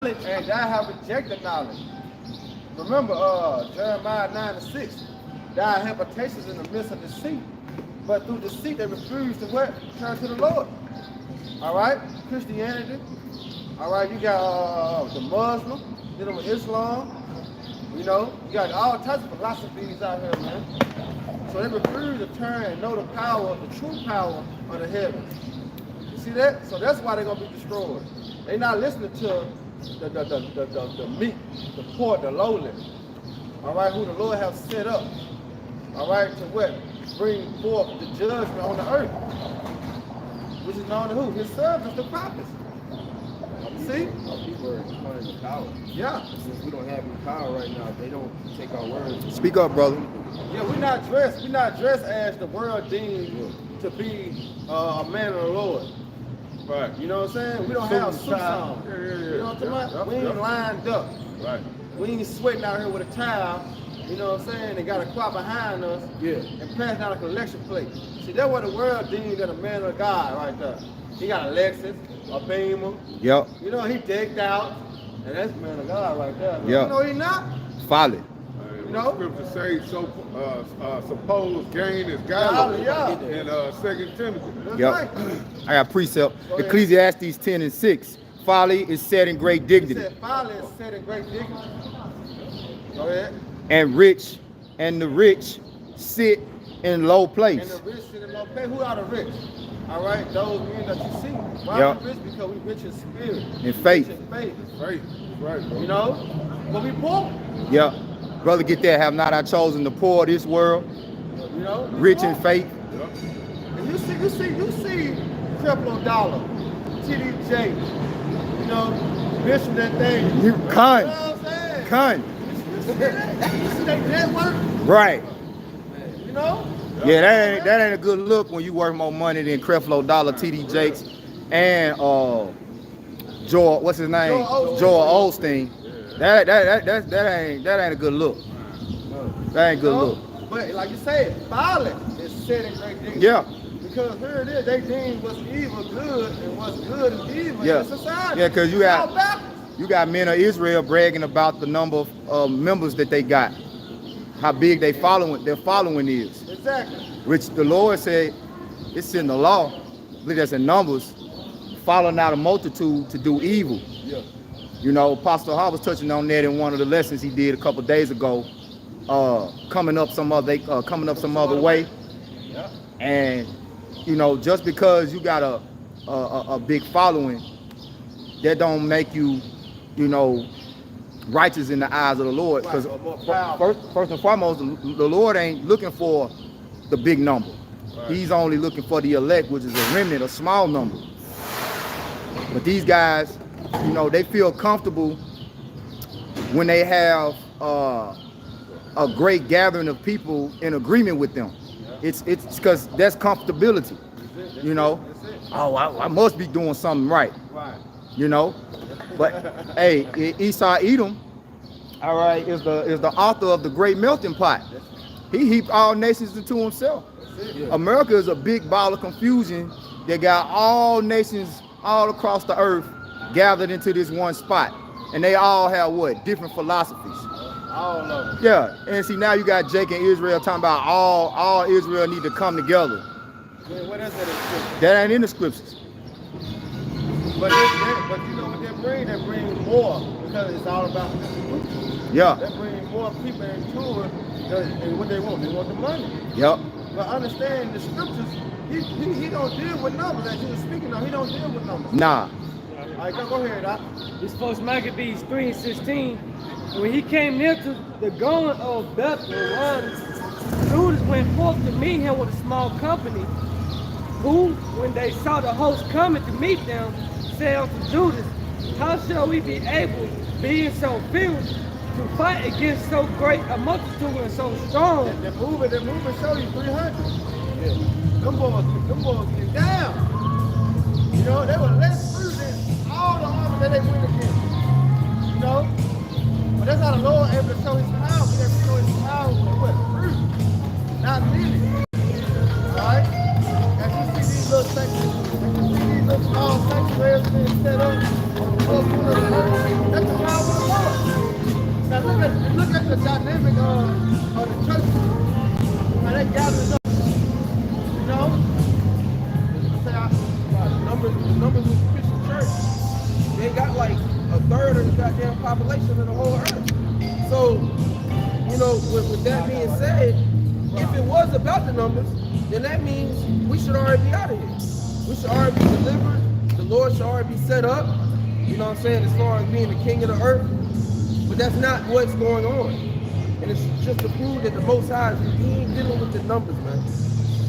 and thou have rejected knowledge. Remember, Jeremiah 9:6. Thou have habitations in the midst of deceit, but through deceit they refuse to what? Turn to the Lord. All right, Christianity. All right, you got the Muslim dealing with Islam. You know, you got all types of philosophies out here, man. So they refuse to turn and know the power, the true power of the heavens. You see that? So that's why they're gonna be destroyed. They're not listening to the meek, the poor, the lowly. All right, who the Lord has set up. All right, to what? Bring forth the judgment on the earth, which is known to who? His servants, the prophets. See? Our people are declaring the power. Yeah. Since we don't have any power right now, they don't take our words. Speak up, brother. Yeah, we're not dressed as the world deemed to be a man of the Lord. Right. You know what I'm saying? We don't have suits on. Yeah. You know what I'm talking about? We ain't lined up. Right. We ain't sweating out here with a towel. You know what I'm saying? They got a crowd behind us. Yeah. And passing out a collection plate. See, that's what the world deemed as a man of God right there. He got a Lexus, a Beamer. Yep. You know, he decked out. And that's the man of God right there. Yeah. You know he not? Follow. You know? Scripture say supposed gain is godly Yeah. in 2 Timothy. That's Yep. right. I got precept. Go ahead. Ecclesiastes 10:6. Folly is set in great He dignity, said, folly is set in great dignity. Go ahead. and the rich sit in low And place. the rich sit in low pay. Who are the rich? All right, those men that you see. Why Yep. are we rich? Because we rich in spirit. In faith. Rich in faith. Right, right. You know? But we poor. Yep. Brother, get that. Have not I chosen the poor of this world, You know? We rich poor. in faith? And you see Creflo Dollar, TDJ, you know, Bishop that thing. You know cunt. what I'm saying? Cunt. You see that? You see that network? Right. You know? Yeah, that ain't a good look when you worth more money than Creflo Dollar, TD Jakes, and Joel, what's his name? Joel Osteen. That ain't a good look. That ain't a good look. But like you said, folly is set in great dignity. Yeah. Because here it is, they deem what's evil good and what's good is evil Yeah. in society. Yeah, 'cause you It's got- all backwards. You got men of Israel bragging about the number of members that they got, how big their following is, Exactly. which the Lord said it's in the law. I believe that's in Numbers, following out a multitude to do evil. Yeah. You know, Apostle Hall was touching on that in one of the lessons he did a couple days ago, coming up some other way. Yeah. And you know, just because you got a big following, that don't make you, you know, righteous in the eyes of the Lord. Because Right, or more powerful. first and foremost, the Lord ain't looking for the big number. Right. He's only looking for the elect, which is a remnant, a small number. But these guys, you know, they feel comfortable when they have a great gathering of people in agreement with them. It's because that's comfortability. You know, oh, I must be doing something right. Right. You know, but hey, Esau Edom, all right, is the author of the great melting pot. He heaped all nations into himself. America is a big ball of confusion that got all nations all across the earth gathered into this one spot, and they all have what? Different philosophies. All of them. Yeah, and see now you got Jake and Israel talking about all Israel need to come together. What is that in scripture? That ain't in the scriptures. But you know what they bring? They bring more because it's all about the Yeah. They bring more people into it and what they want. They want the money. Yep. But understand the scriptures, he don't deal with numbers as you were speaking of. He don't deal with numbers. Nah. All right, go ahead, Doc. This first Maccabees 3:16. When he came near to the going of Bethel, Judas went forth to meet him with a small company, who, when they saw the host coming to meet them, said unto Judas, how shall we be able, being so few, to fight against so great a multitude and so strong? They're moving show you 300. Yeah. Them boys get down. You know, they were less through than all the army that they went against. You know? But that's how the Lord able to show his power. He able to show his power with what? Fruit. Not really. Alright? As you see these little sections, as you see these little small sanctuaries being set up, the dynamic of the church. And they gathered up, you know? The numbers of the Christian church, they got like a third of the goddamn population of the whole earth. So, you know, with that being said, if it was about the numbers, then that means we should already be out of here. We should already be delivered. The Lord should already be set up. You know what I'm saying? As far as being the king of the earth. But that's not what's going on. And it's just to prove that the Most High, he ain't dealing with the numbers, man.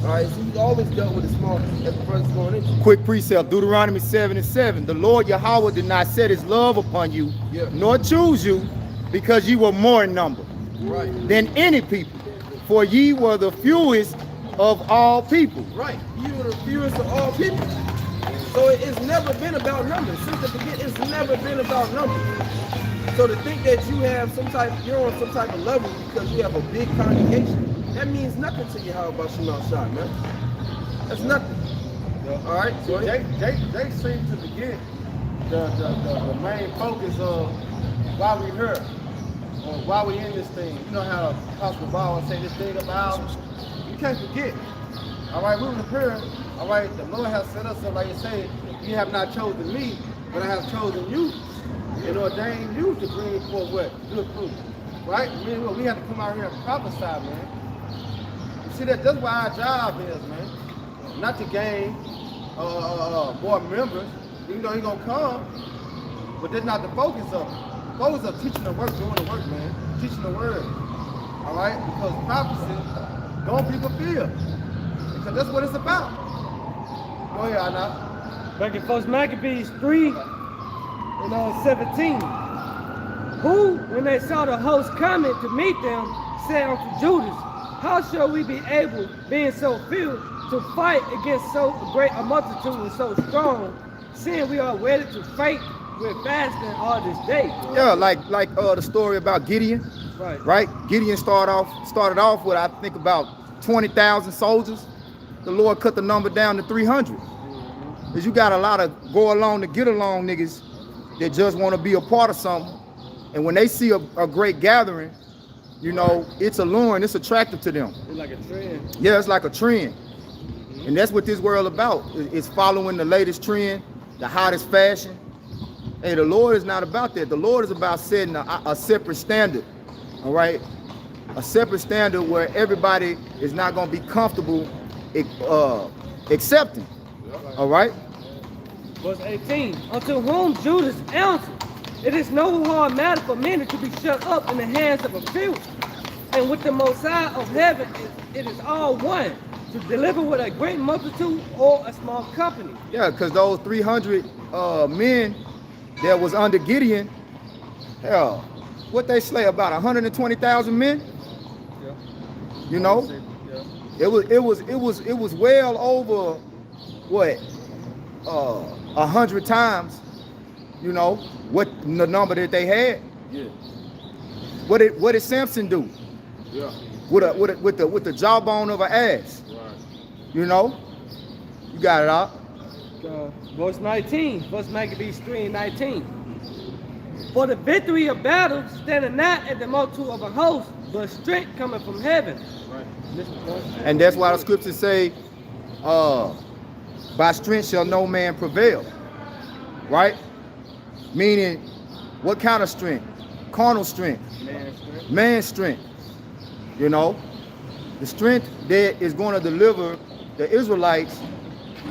All right, so he's always dealt with the small, as the brother's going into. Quick precept, Deuteronomy 7:7. The Lord Yahweh did not set his love upon you, nor choose you, because ye were more in number than any people. For ye were the fewest of all people. Right, you were the fewest of all people. So it's never been about numbers. Since the beginning, it's never been about numbers. So to think that you have you're on some type of level because you have a big congregation, that means nothing to you. How about you not shot, man? That's nothing. All right. So Jake seems to forget the main focus of why we here, or why we in this thing. You know how Apostle Ball say this thing about. You can't forget. All right, we were here. All right, the Lord has set us up, like you say. You have not chosen me, but I have chosen you and ordained you to bring forth what? Good fruit. Right? We have to come out here and prophesy, man. You see that's what our job is, man. Not to gain more members. Even though he's gonna come, but that's not the focus of it. The focus of teaching the work, doing the work, man. Teaching the word. All right? Because prophecy don't be fulfilled. Because that's what it's about. Go ahead, Anna. Back in 1 Maccabees 3 and 17. Who, when they saw the host coming to meet them, said unto Judas, how shall we be able, being so few, to fight against so great a multitude and so strong, seeing we are ready to fight with fasting all this day? Yeah, like the story about Gideon. Right? Gideon started off with, I think, about 20,000 soldiers. The Lord cut the number down to 300. Because you got a lot of go along to get along niggas that just want to be a part of something. And when they see a great gathering, you know, it's alluring, it's attractive to them. It's like a trend. Yeah, it's like a trend. And that's what this world about. It's following the latest trend, the hottest fashion. Hey, the Lord is not about that. The Lord is about setting a separate standard. All right? A separate standard where everybody is not going to be comfortable accepting. All right? Verse 18. Unto whom Judas answered, it is no hard matter for many to be shut up in the hands of a few. And with the Most High of heaven, it is all one, to deliver with a great multitude or a small company. Yeah, because those 300 men that was under Gideon, hell, what they slay, about 120,000 men? Yeah. You know? Yeah. It was well over what 100 times, you know, what the number that they had. Yeah. What did Samson do? Yeah. With the jawbone of an ass. Right. You know? You got it out. Verse 19, verse Maccabees 3 and 19. For the victory of battle standeth not at the multitude of a host, but strength coming from heaven. Right. And that's why the scriptures say, by strength shall no man prevail. Right? Meaning, what kind of strength? Carnal strength. Man's strength. You know? The strength that is going to deliver the Israelites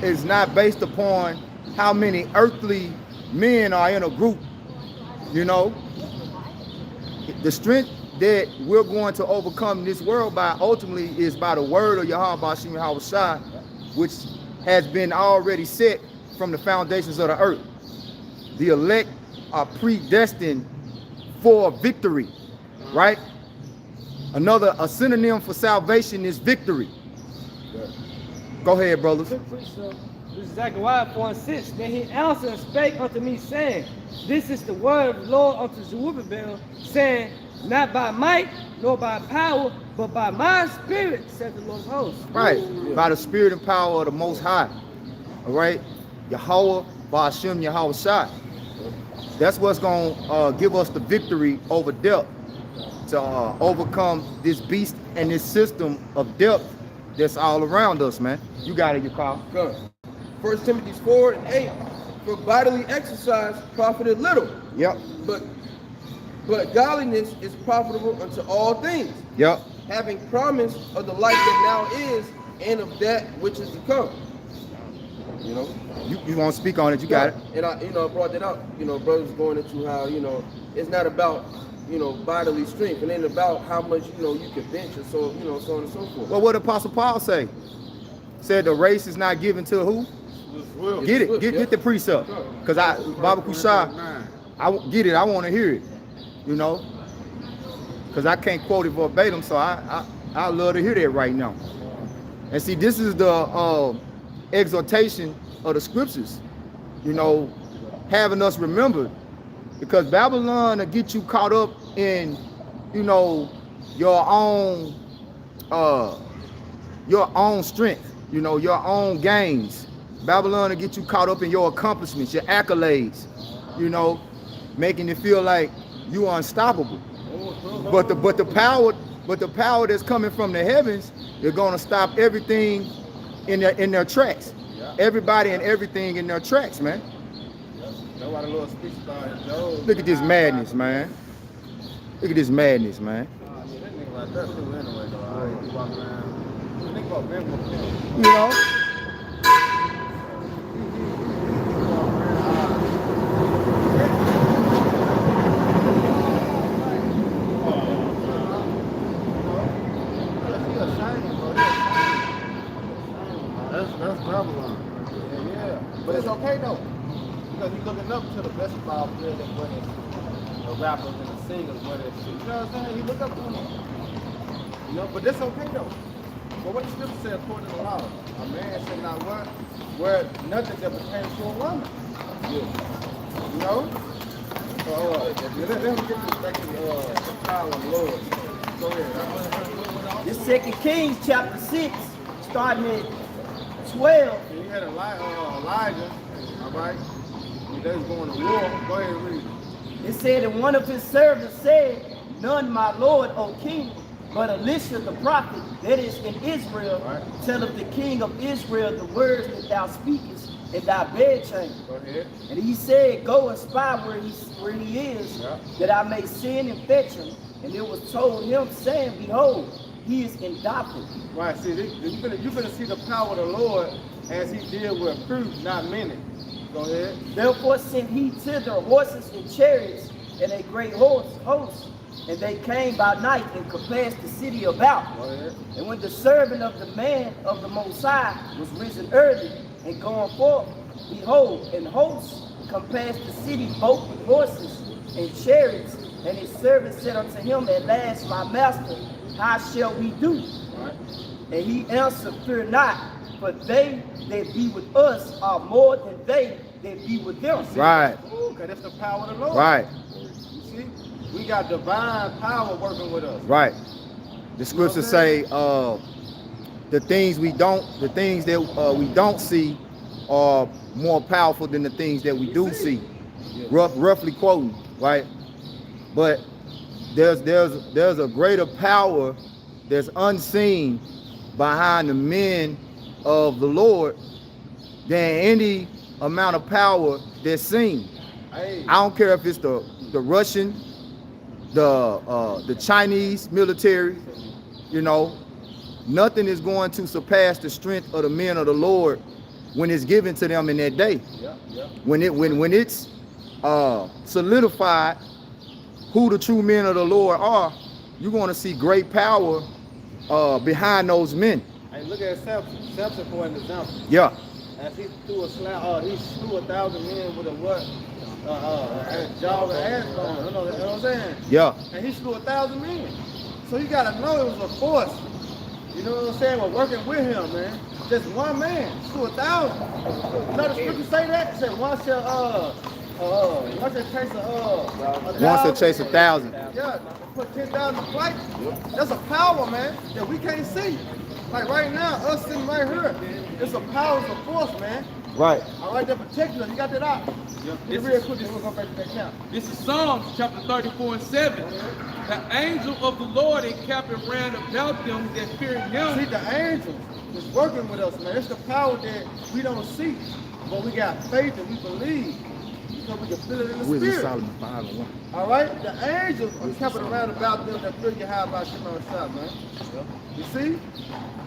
is not based upon how many earthly men are in a group. You know? The strength that we're going to overcome this world by ultimately is by the word of Yahweh Bashim Yahweh Shai, which has been already set from the foundations of the earth. The elect are predestined for victory, right? A synonym for salvation is victory. Go ahead, brothers. This is Zechariah 4 and 6. Then he answered and spake unto me, saying, this is the word of the Lord unto Zerubbabel, saying, not by might, nor by power, but by my spirit, said the Lord of hosts. Right, by the spirit and power of the Most High. All right, Yahweh, Ba'ashem, Yahweh Shai. That's what's going to give us the victory over death. to overcome this beast and this system of depth that's all around us, man. You got it, your call. Good. 1 Timothy 4:8. For bodily exercise profited little, Yep. but godliness is profitable unto all things, Yep. having promise of the life that now is and of that which is to come. You know? You want to speak on it? You got it. And I, brought that up. Brothers going into how, it's not about, bodily strength. It ain't about how much, you can bench or so, so on and so forth. Well, what did Apostle Paul say? Said the race is not given to who? Will. Get it. Get the precept. Because Baba Kushah, I get it. I want to hear it. Because I can't quote it verbatim, so I love to hear that right now. And see, this is the exhortation of the scriptures, having us remember, because Babylon will get you caught up in, your own strength, your own gains. Babylon will get you caught up in your accomplishments, your accolades, making you feel like you are unstoppable. But the power that's coming from the heavens, they're gonna stop everything in their tracks. Everybody and everything in their tracks, man. That's why the Lord speaks about it, Job. Look at this madness, man. Look at this madness, man. I mean, that nigga like that too anyway, though. He walk around. Think about biblical. You know? That's Babylon. Yeah. But it's okay though. Because he's looking up to the best ball players and winning, the rappers and the singers winning shit. You know what I'm saying? He look up to them. But that's okay though. But what the scripture says according to the law, a man should not wear nothing that pertains to a woman. Yeah. So, let him get this back to the power of the Lord. Go ahead. This 2 Kings chapter 6, starting at 12. And you had Elijah, all right? They was going to war. Go ahead and read it. It said, and one of his servants said, none, my lord, O king, but Elisha the prophet, that is in Israel, Right. telleth the king of Israel the words that thou speakest in thy bedchamber. Go ahead. And he said, go and spy where he is, Yeah. that I may send and fetch him. And it was told him, saying, behold, he is in Dothan. Right, see, you're going to see the power of the Lord as he deal with fruit, not many. Go ahead. Therefore sent he thither horses and chariots and a great host, and they came by night and compassed the city about. Go ahead. And when the servant of the man of the Most High was risen early and gone forth, behold, an host compassed the city both with horses and chariots. And his servant said unto him, at last, my master, how shall we do? Right. And he answered, fear not, for they that be with us are more than they that be with them. Right. Ooh, 'cause that's the power of the Lord. Right. You see? We got divine power working with us. Right. The scriptures say the things that we don't see are more powerful than the things that we do see. Yeah. Roughly quoting, right? But there's a greater power that's unseen behind the men of the Lord than any amount of power that's seen. Hey. I don't care if it's the Russian, the Chinese military, nothing is going to surpass the strength of the men of the Lord when it's given to them in that day. Yeah, yeah. When it's solidified who the true men of the Lord are, you're going to see great power behind those men. Hey, look at Samson. Samson for an example. Yeah, As he threw a slam, he slew 1,000 men with a what? Jaw and ass bone. You know what I'm saying? yeah, And he slew 1,000 men. So you gotta know it was a force. You know what I'm saying? We're working with him, man. Just one man slew 1,000. You know the scripture say that? It said one shall chase 1,000. Yeah, put 10,000 to flight. That's a power, man, that we can't see. Like right now, us sitting right here, it's a powerful force, man. Right. All right, they're protecting us. You got that out? Yep. Get real quick, then we'll go back to that count. This is Psalms chapter 34 and 7. The angel of the Lord encamped around about them that fear See, him. the angels is working with us, man. It's the power that we don't see, but we got faith and we believe because we can feel it in the Wisdom spirit. Solomon 5 and 1. All right, the angels are camping around about them that fear you high about Shema Shah, man. You see?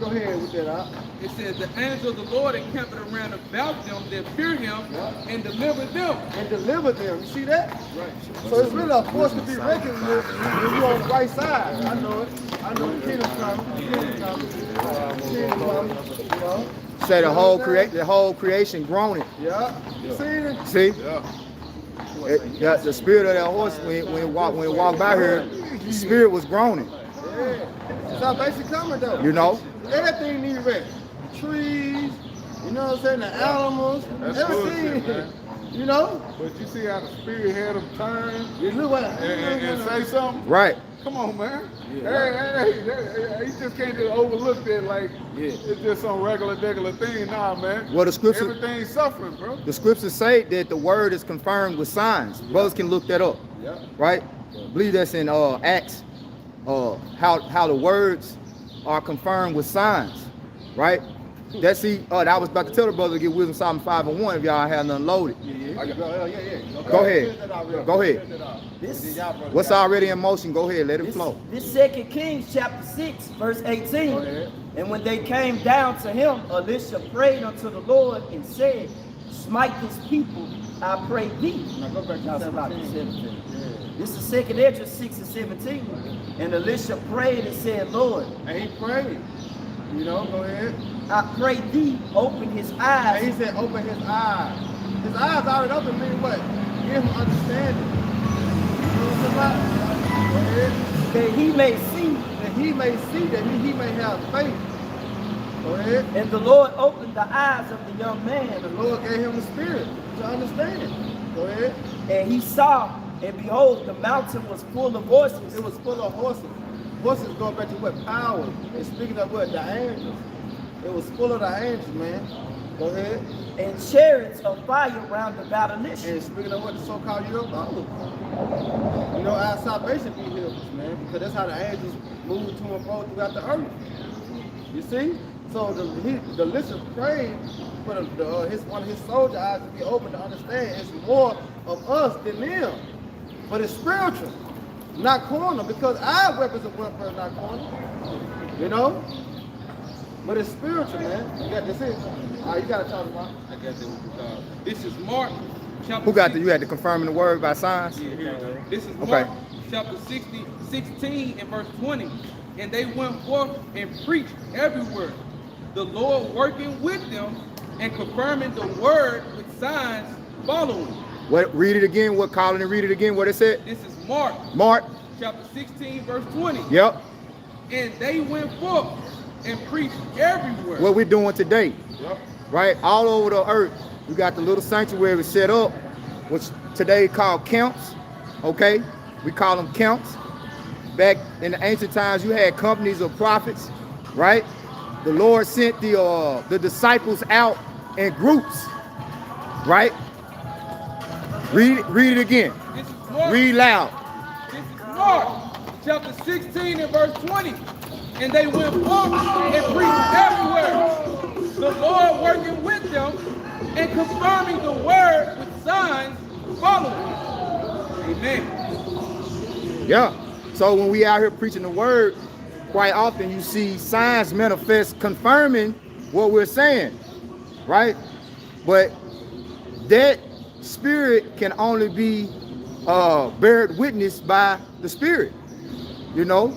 Go ahead with that out. It says, the angel of the Lord encamped around about them that fear him and deliver them. And deliver them. You see that? Right. So it's really a force to be reckoned with when you're on the right side. I know it. I know the kingdom coming. The kingdom coming. The kingdom coming. You know? Say the whole creation groaning. Yeah. You see it? See? Yeah. Yeah, the spirit of that horse when it walked by here, the spirit was groaning. Yeah. Salvation coming though. You know? Everything need rest. The trees, you know what I'm saying? The animals, That's everything. bullshit, man. You know? But you see how the spirit had them turn You look what and say something? Right. Come on, man. Hey, you just can't just overlook that like it's just some regular thing. Nah, man. Well, the scripture, Everything's suffering, bro. the scriptures say that the word is confirmed with signs. Brothers can look that up. Yeah. Right? I believe that's in Acts. How the words are confirmed with signs. Right? That's I was about to tell the brother to get Wisdom Solomon 5 and 1 if y'all had nothing loaded. I can go, yeah. Go ahead. Go ahead. This, What's already in motion, go ahead, let it flow. this 2 Kings chapter 6, verse 18. Go ahead. And when they came down to him, Elisha prayed unto the Lord and said, smite this people, I pray thee. Now go back Now, to it's about 17. 17. Yeah. This is 2 Ezra 6 and 17. And Elisha prayed and said, Lord, And he prayed. You know, go ahead. I pray thee, open his And eyes. he said, open his eyes. His eyes already open, meaning what? Give him understanding. You know what I'm about? Go ahead. That he may see. That he may see, that he may have faith. Go ahead. And the Lord opened the eyes of the young And man, the Lord gave him the spirit to understand it. Go ahead. and he saw, and behold, the mountain was full of horses. It was full of horses. Horses going back to what? Power. And speaking of what? The angels. It was full of the angels, man. Go ahead. And chariots of fire round about Elisha. And speaking of what the so-called Yoruba, you know, our salvation be here, man, because that's how the angels move to and fro throughout the earth. You see? So the listen prayed for one of his soldier eyes to be open to understand it's more of us than them. But it's spiritual, not carnal, because our weapons of warfare are not carnal. You know? But it's spiritual, man. You got this it. You gotta talk about. I got that. This is Mark chapter Who got the, 6. you had to confirm the word by signs? Yeah, here you go. This is Okay. Mark chapter 16 and verse 20. And they went forth and preached everywhere, the Lord working with them and confirming the word with signs following. What? Read it again. What? Colin and read it again. What it said? This is Mark Mark. chapter 16 verse 20. Yep. And they went forth and preached everywhere. What we're doing today. Yep. Right? All over the earth. We got the little sanctuary set up, which today called camps. Okay? We call them camps. Back in the ancient times, you had companies of prophets, right? The Lord sent the disciples out in groups, right? Read it again. This is Mark. Read loud. This is Mark chapter 16 and verse 20. And they went forth and preached everywhere, the Lord working with them and confirming the word with signs following. Amen. Yeah. So when we out here preaching the word, quite often you see signs manifest confirming what we're saying, right? But that spirit can only be beared witness by the spirit, you know?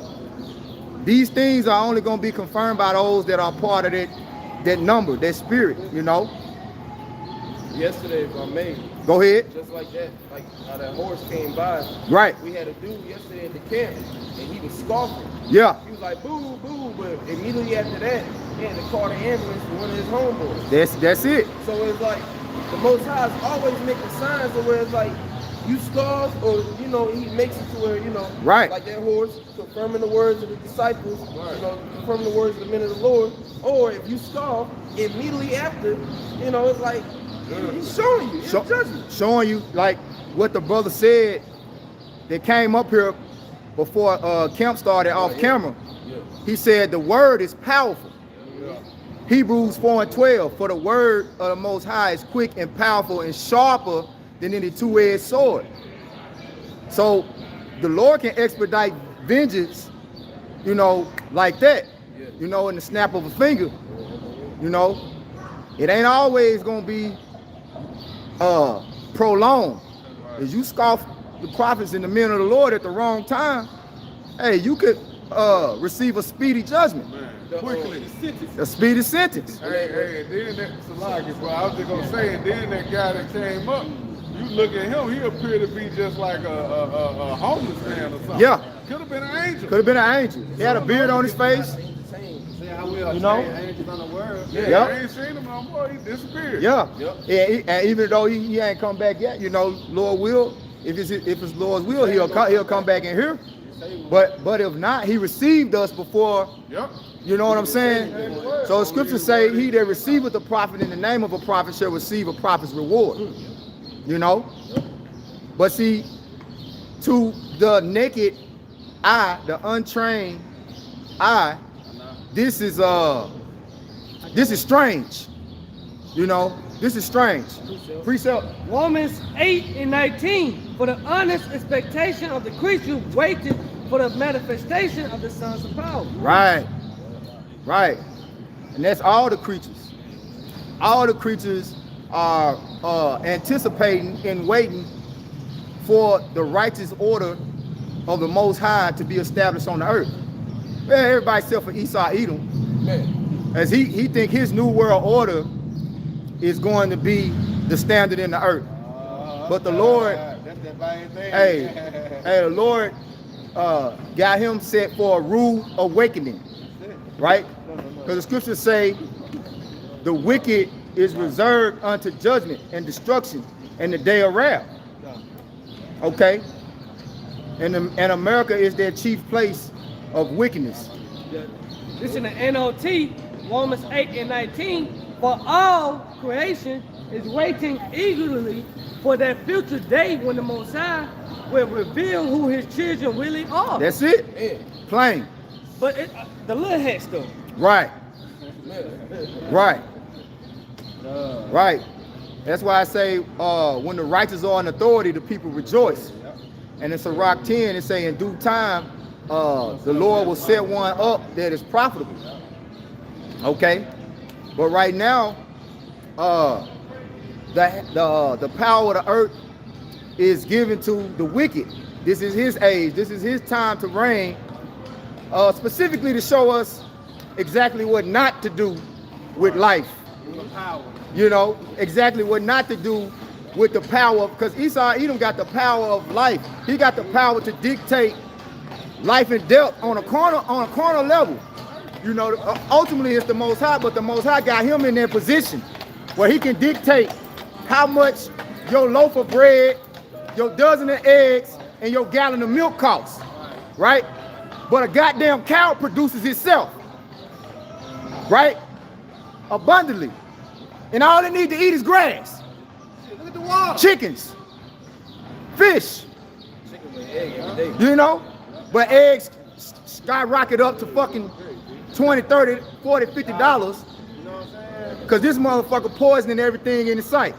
These things are only going to be confirmed by those that are part of that number, that spirit, you know? Yesterday, if I may, Go ahead. just like that, like how that horse came by, Right. we had a dude yesterday at the camp, and he was scoffing. Yeah. He was like, boo, boo, but immediately after that, he had to call the ambulance for one of his homeboys. That's it. So it's like, the Most High is always making signs of where it's like, you scoff, or you know, he makes it to where, you know, Right. like that horse, confirming the words of the disciples, you know, confirming the words of the men of the Lord. Or if you scoff, immediately after, you know, it's like he's showing you, it's judgment. Showing you like what the brother said that came up here before camp started off camera. He said the word is powerful. Hebrews 4:12, for the word of the Most High is quick and powerful and sharper than any two-edged sword. So the Lord can expedite vengeance, you know, like that, you know, in the snap of a finger. You know, it ain't always gonna be prolonged. As you scoff the prophets and the men of the Lord at the wrong time, hey, you could receive a speedy judgment. Quickly. A speedy sentence. Hey, then that Salagi, bro. I was just gonna say, and then that guy that came up, you look at him, he appeared to be just like a homeless man or something. Yeah. Could have been an angel. Could have been an angel. He had a beard on his face. See how we are You know? angels on the world. Yeah, Yep. I ain't seen him no more. He disappeared. Yeah. And even though he ain't come back yet, you know, Lord will, if it's Lord's will, he'll come back in here. But if not, he received us before. Yep. You know what I'm saying? So the scriptures say, he that receiveth a prophet in the name of a prophet shall receive a prophet's reward. You know? But see, to the naked eye, the untrained eye, this is strange. You know, this is strange. Precept. Romans 8:19, for the honest expectation of the creature waited for the manifestation of the sons of power. Right. Right. And that's all the creatures. All the creatures are anticipating and waiting for the righteous order of the Most High to be established on the earth. Man, everybody except for Esau Edom, as he think his new world order is going to be the standard in the earth. But the Lord, That's that main thing. hey, the Lord got him set for a rude awakening, right? Because the scriptures say the wicked is reserved unto judgment and destruction and the day of wrath. Okay? And America is their chief place of wickedness. This in the NOT, Romans 8:19, for all creation is waiting eagerly for that future day when the Most High will reveal who his children really are. That's it. Plain. But the little hats though. Right. Right. Right. That's why I say when the righteous are in authority, the people rejoice. And in Sirach 10, it say in due time, the Lord will set one up that is profitable. Okay? But right now, the power of the earth is given to the wicked. This is his age. This is his time to reign, specifically to show us exactly what not to do with life. You know, exactly what not to do with the power, because Esau Edom got the power of life. He got the power to dictate life and death on a corner level. You know, ultimately it's the Most High, but the Most High got him in that position where he can dictate how much your loaf of bread, your dozen of eggs, and your gallon of milk costs, right? But a goddamn cow produces itself, right? Abundantly. And all they need to eat is grass. Look at the water. Chickens, fish, you know? But eggs skyrocket up to fucking $20, $30, $40, $50. You know what I'm saying? Because this motherfucker poisoning everything in his sight.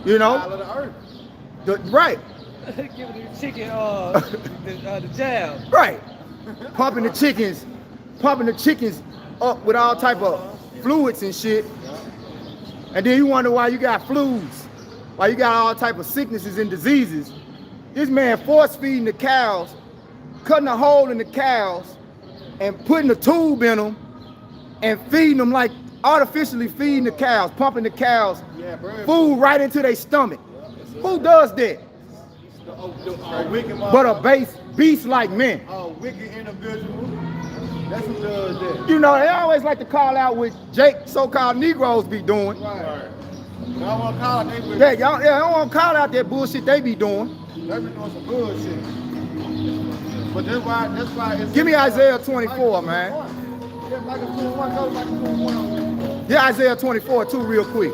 You know? All of the earth. Right, Giving the chicken the jab. right. Pumping the chickens up with all type of fluids and shit. And then you wonder why you got flus, why you got all type of sicknesses and diseases. This man force feeding the cows, cutting a hole in the cows and putting a tube in them and feeding them, like artificially feeding the cows, pumping the cows food right into their stomach. Who does that? Wicked But a beast like men. wicked individual. That's who does that. You know, they always like to call out what Jake so-called Negroes be doing. Right. Y'all want to call it, they be Yeah, y'all, yeah, I don't want to call out that bullshit they be doing. doing some bullshit. But that's why it's Give me Isaiah 24, man. Yeah, Micah 21, go Micah 21. Yeah, Isaiah 24 too, real quick.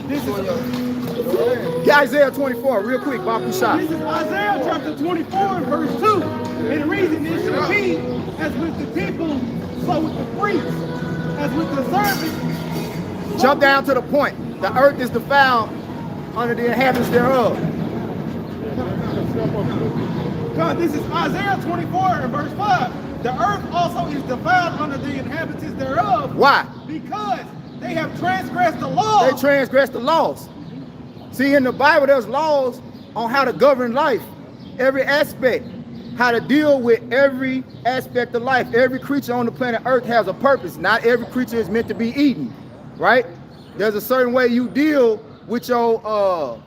This is Yeah, Isaiah 24, real quick, Babu Shah. This is Isaiah chapter 24 and verse 2. And the reason this should be, as with the people, so with the priests, as with the servants. Jump down to the point. The earth is defiled under the inhabitants thereof. God, this is Isaiah 24 and verse 5. The earth also is defiled under the inhabitants thereof. Why? Because they have transgressed the law. They transgress the laws. See, in the Bible, there's laws on how to govern life, every aspect, how to deal with every aspect of life. Every creature on the planet Earth has a purpose. Not every creature is meant to be eaten, right? There's a certain way you deal with your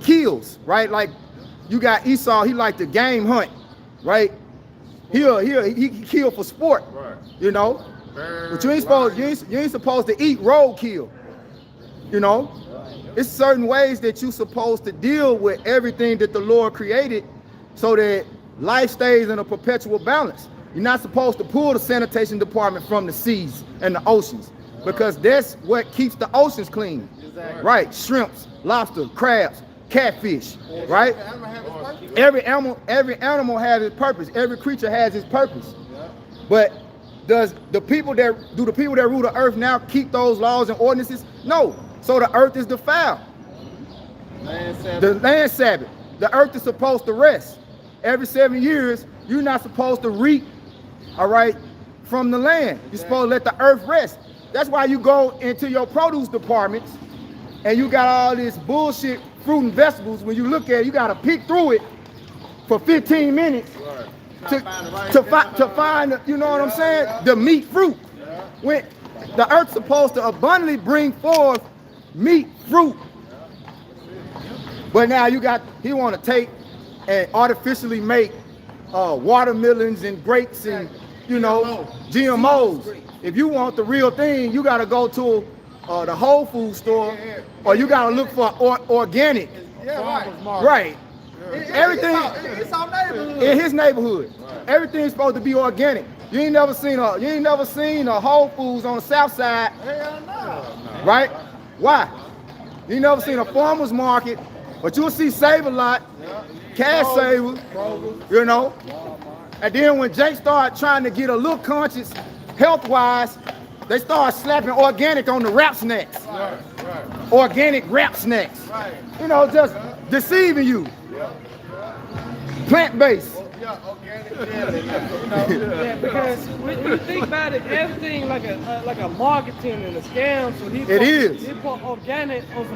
kills, right? Like you got Esau, he like to game hunt, right? He kill for sport, Right. you know. But you ain't supposed to eat roadkill, you know. It's certain ways that you're supposed to deal with everything that the Lord created so that life stays in a perpetual balance. You're not supposed to pull the sanitation department from the seas and the oceans because that's what keeps the oceans clean. Exactly. Right? Shrimps, lobster, crabs, catfish, right? Every animal has its purpose. Every creature has its purpose. But do the people that rule the earth now keep those laws and ordinances? No. So the earth is defiled. The land Sabbath. The earth is supposed to rest. Every 7 years, you're not supposed to reap, all right, from the land. You're supposed to let the earth rest. That's why you go into your produce departments and you got all this bullshit fruit and vegetables. When you look at it, you got to peek through it for 15 minutes to find, you know what I'm saying, the meat fruit. When the earth's supposed to abundantly bring forth meat, fruit. But now he want to take and artificially make watermelons and grapes and, you know, GMOs. If you want the real thing, you got to go to the Whole Food store or you got to look for organic. Yeah, right. Right. Everything It's our neighborhood. in his neighborhood. Everything's supposed to be organic. You ain't never seen a Whole Foods on the south side, Hell no. right? Why? You ain't never seen a farmer's market, but you'll see Save-A-Lot, Cash Saver, you know. And then when Jake started trying to get a little conscious health-wise, they started slapping organic on the wrap snacks. Right. Organic wrap snacks. Right. You know, just deceiving you. Plant-based. Yeah, organic jelly. You know. Yeah, because when you think about it, everything like a marketing and a scam. So he put organic on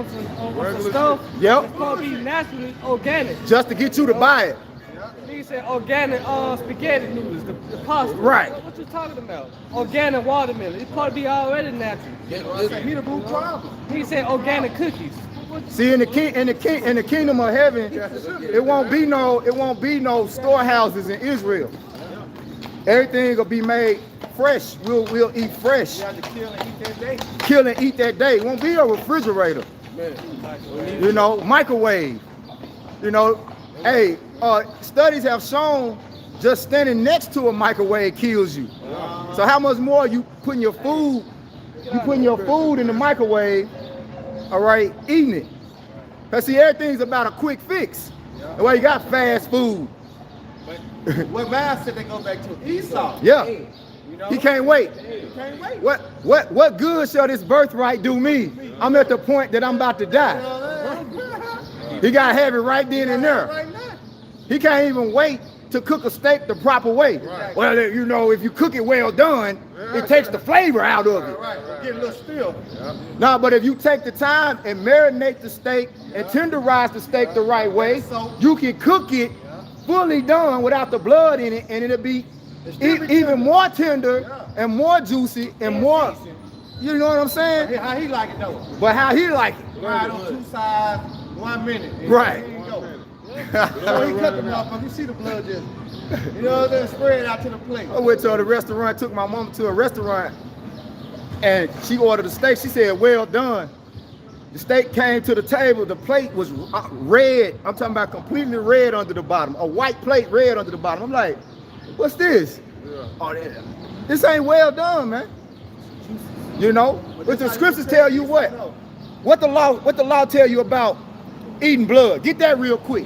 some stuff. Yep. It's supposed to be naturally organic. Just to get you to buy it. He said organic spaghetti noodles, the pasta. Right. What you talking about? Organic watermelon. It's supposed to be already natural. He the root problem. He said organic cookies. See, in the kingdom of heaven, it won't be no storehouses in Israel. Everything will be made fresh. We'll eat fresh. You have to kill and eat that day. Kill and eat that day. It won't be a refrigerator. You know, microwave. You know, hey, studies have shown just standing next to a microwave kills you. So how much more you putting your food in the microwave, all right, eating it. Because see, everything's about a quick fix. That's why you got fast food. What man said they go back to Esau. Yeah. You know? He can't wait. He can't wait. What good shall this birthright do me? I'm at the point that I'm about to die. He gotta have it right then and there. Right now. He can't even wait to cook a steak the proper way. Right. Well, you know, if you cook it well done, it takes the flavor out of it. Right. Get a little still. No, but if you take the time and marinate the steak and tenderize the steak the right way, you can cook it fully done without the blood in it, and it'll be even more tender and more juicy and more, you know what I'm saying? How he like it though? But how he like it. Right on two sides, 1 minute. Right. There you go. So he cut the motherfucker. You see the blood just, you know, then spread out to the plate. I went to the restaurant, took my mama to a restaurant, and she ordered a steak. She said, well done. The steak came to the table. The plate was red. I'm talking about completely red under the bottom. A white plate, red under the bottom. I'm like, what's this? Yeah. Oh, this ain't well done, man. You know, but the scriptures tell you what? What the law tell you about eating blood? Get that real quick.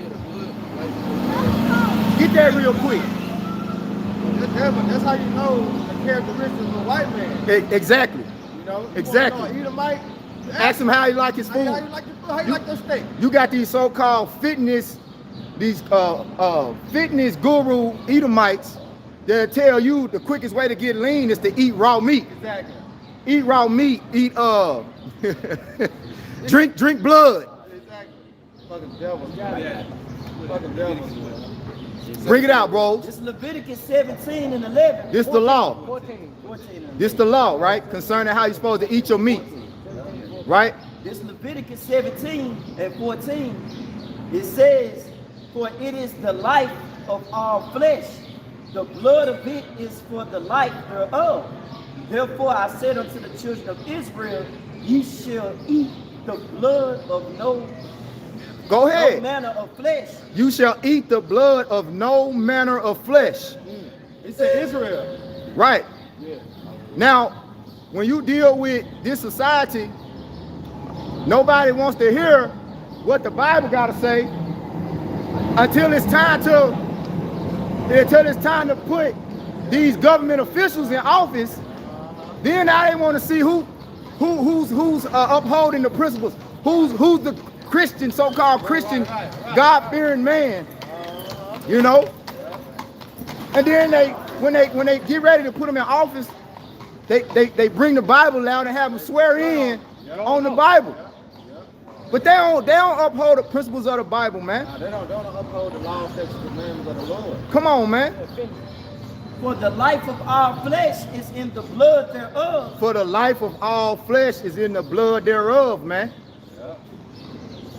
Get that real quick. That's how you know the characteristics of a white man. Exactly. You know, Exactly. You Edomite, Ask him how he like his food. how you like your food, how you like your steak. You got these so-called fitness, fitness guru Edomites that tell you the quickest way to get lean is to eat raw meat. Exactly. Eat raw meat. Eat drink blood. Exactly. Fucking devil. Fucking devil. Bring it out, bro. It's Leviticus 17 and 11. This the law. 14. 14 and This the law, right? Concerning how you're supposed to eat your meat, right? This Leviticus 17 and 14, it says, for it is the life of all flesh. The blood of it is for the life thereof. Therefore I said unto the children of Israel, ye shall eat the blood of no Go ahead. manner of flesh. You shall eat the blood of no manner of flesh. He said Israel. Right. Now, when you deal with this society, nobody wants to hear what the Bible got to say until it's time to put these government officials in office. Then now they want to see who's upholding the principles. Who's the Christian, so-called Christian, God-fearing man. You know. And then when they get ready to put them in office, they bring the Bible out and have them swear in on the Bible. But they don't uphold the principles of the Bible, man. They don't uphold the law, statutes, and commandments of the Lord. Come on, man. For the life of all flesh is in the blood thereof. For the life of all flesh is in the blood thereof, man.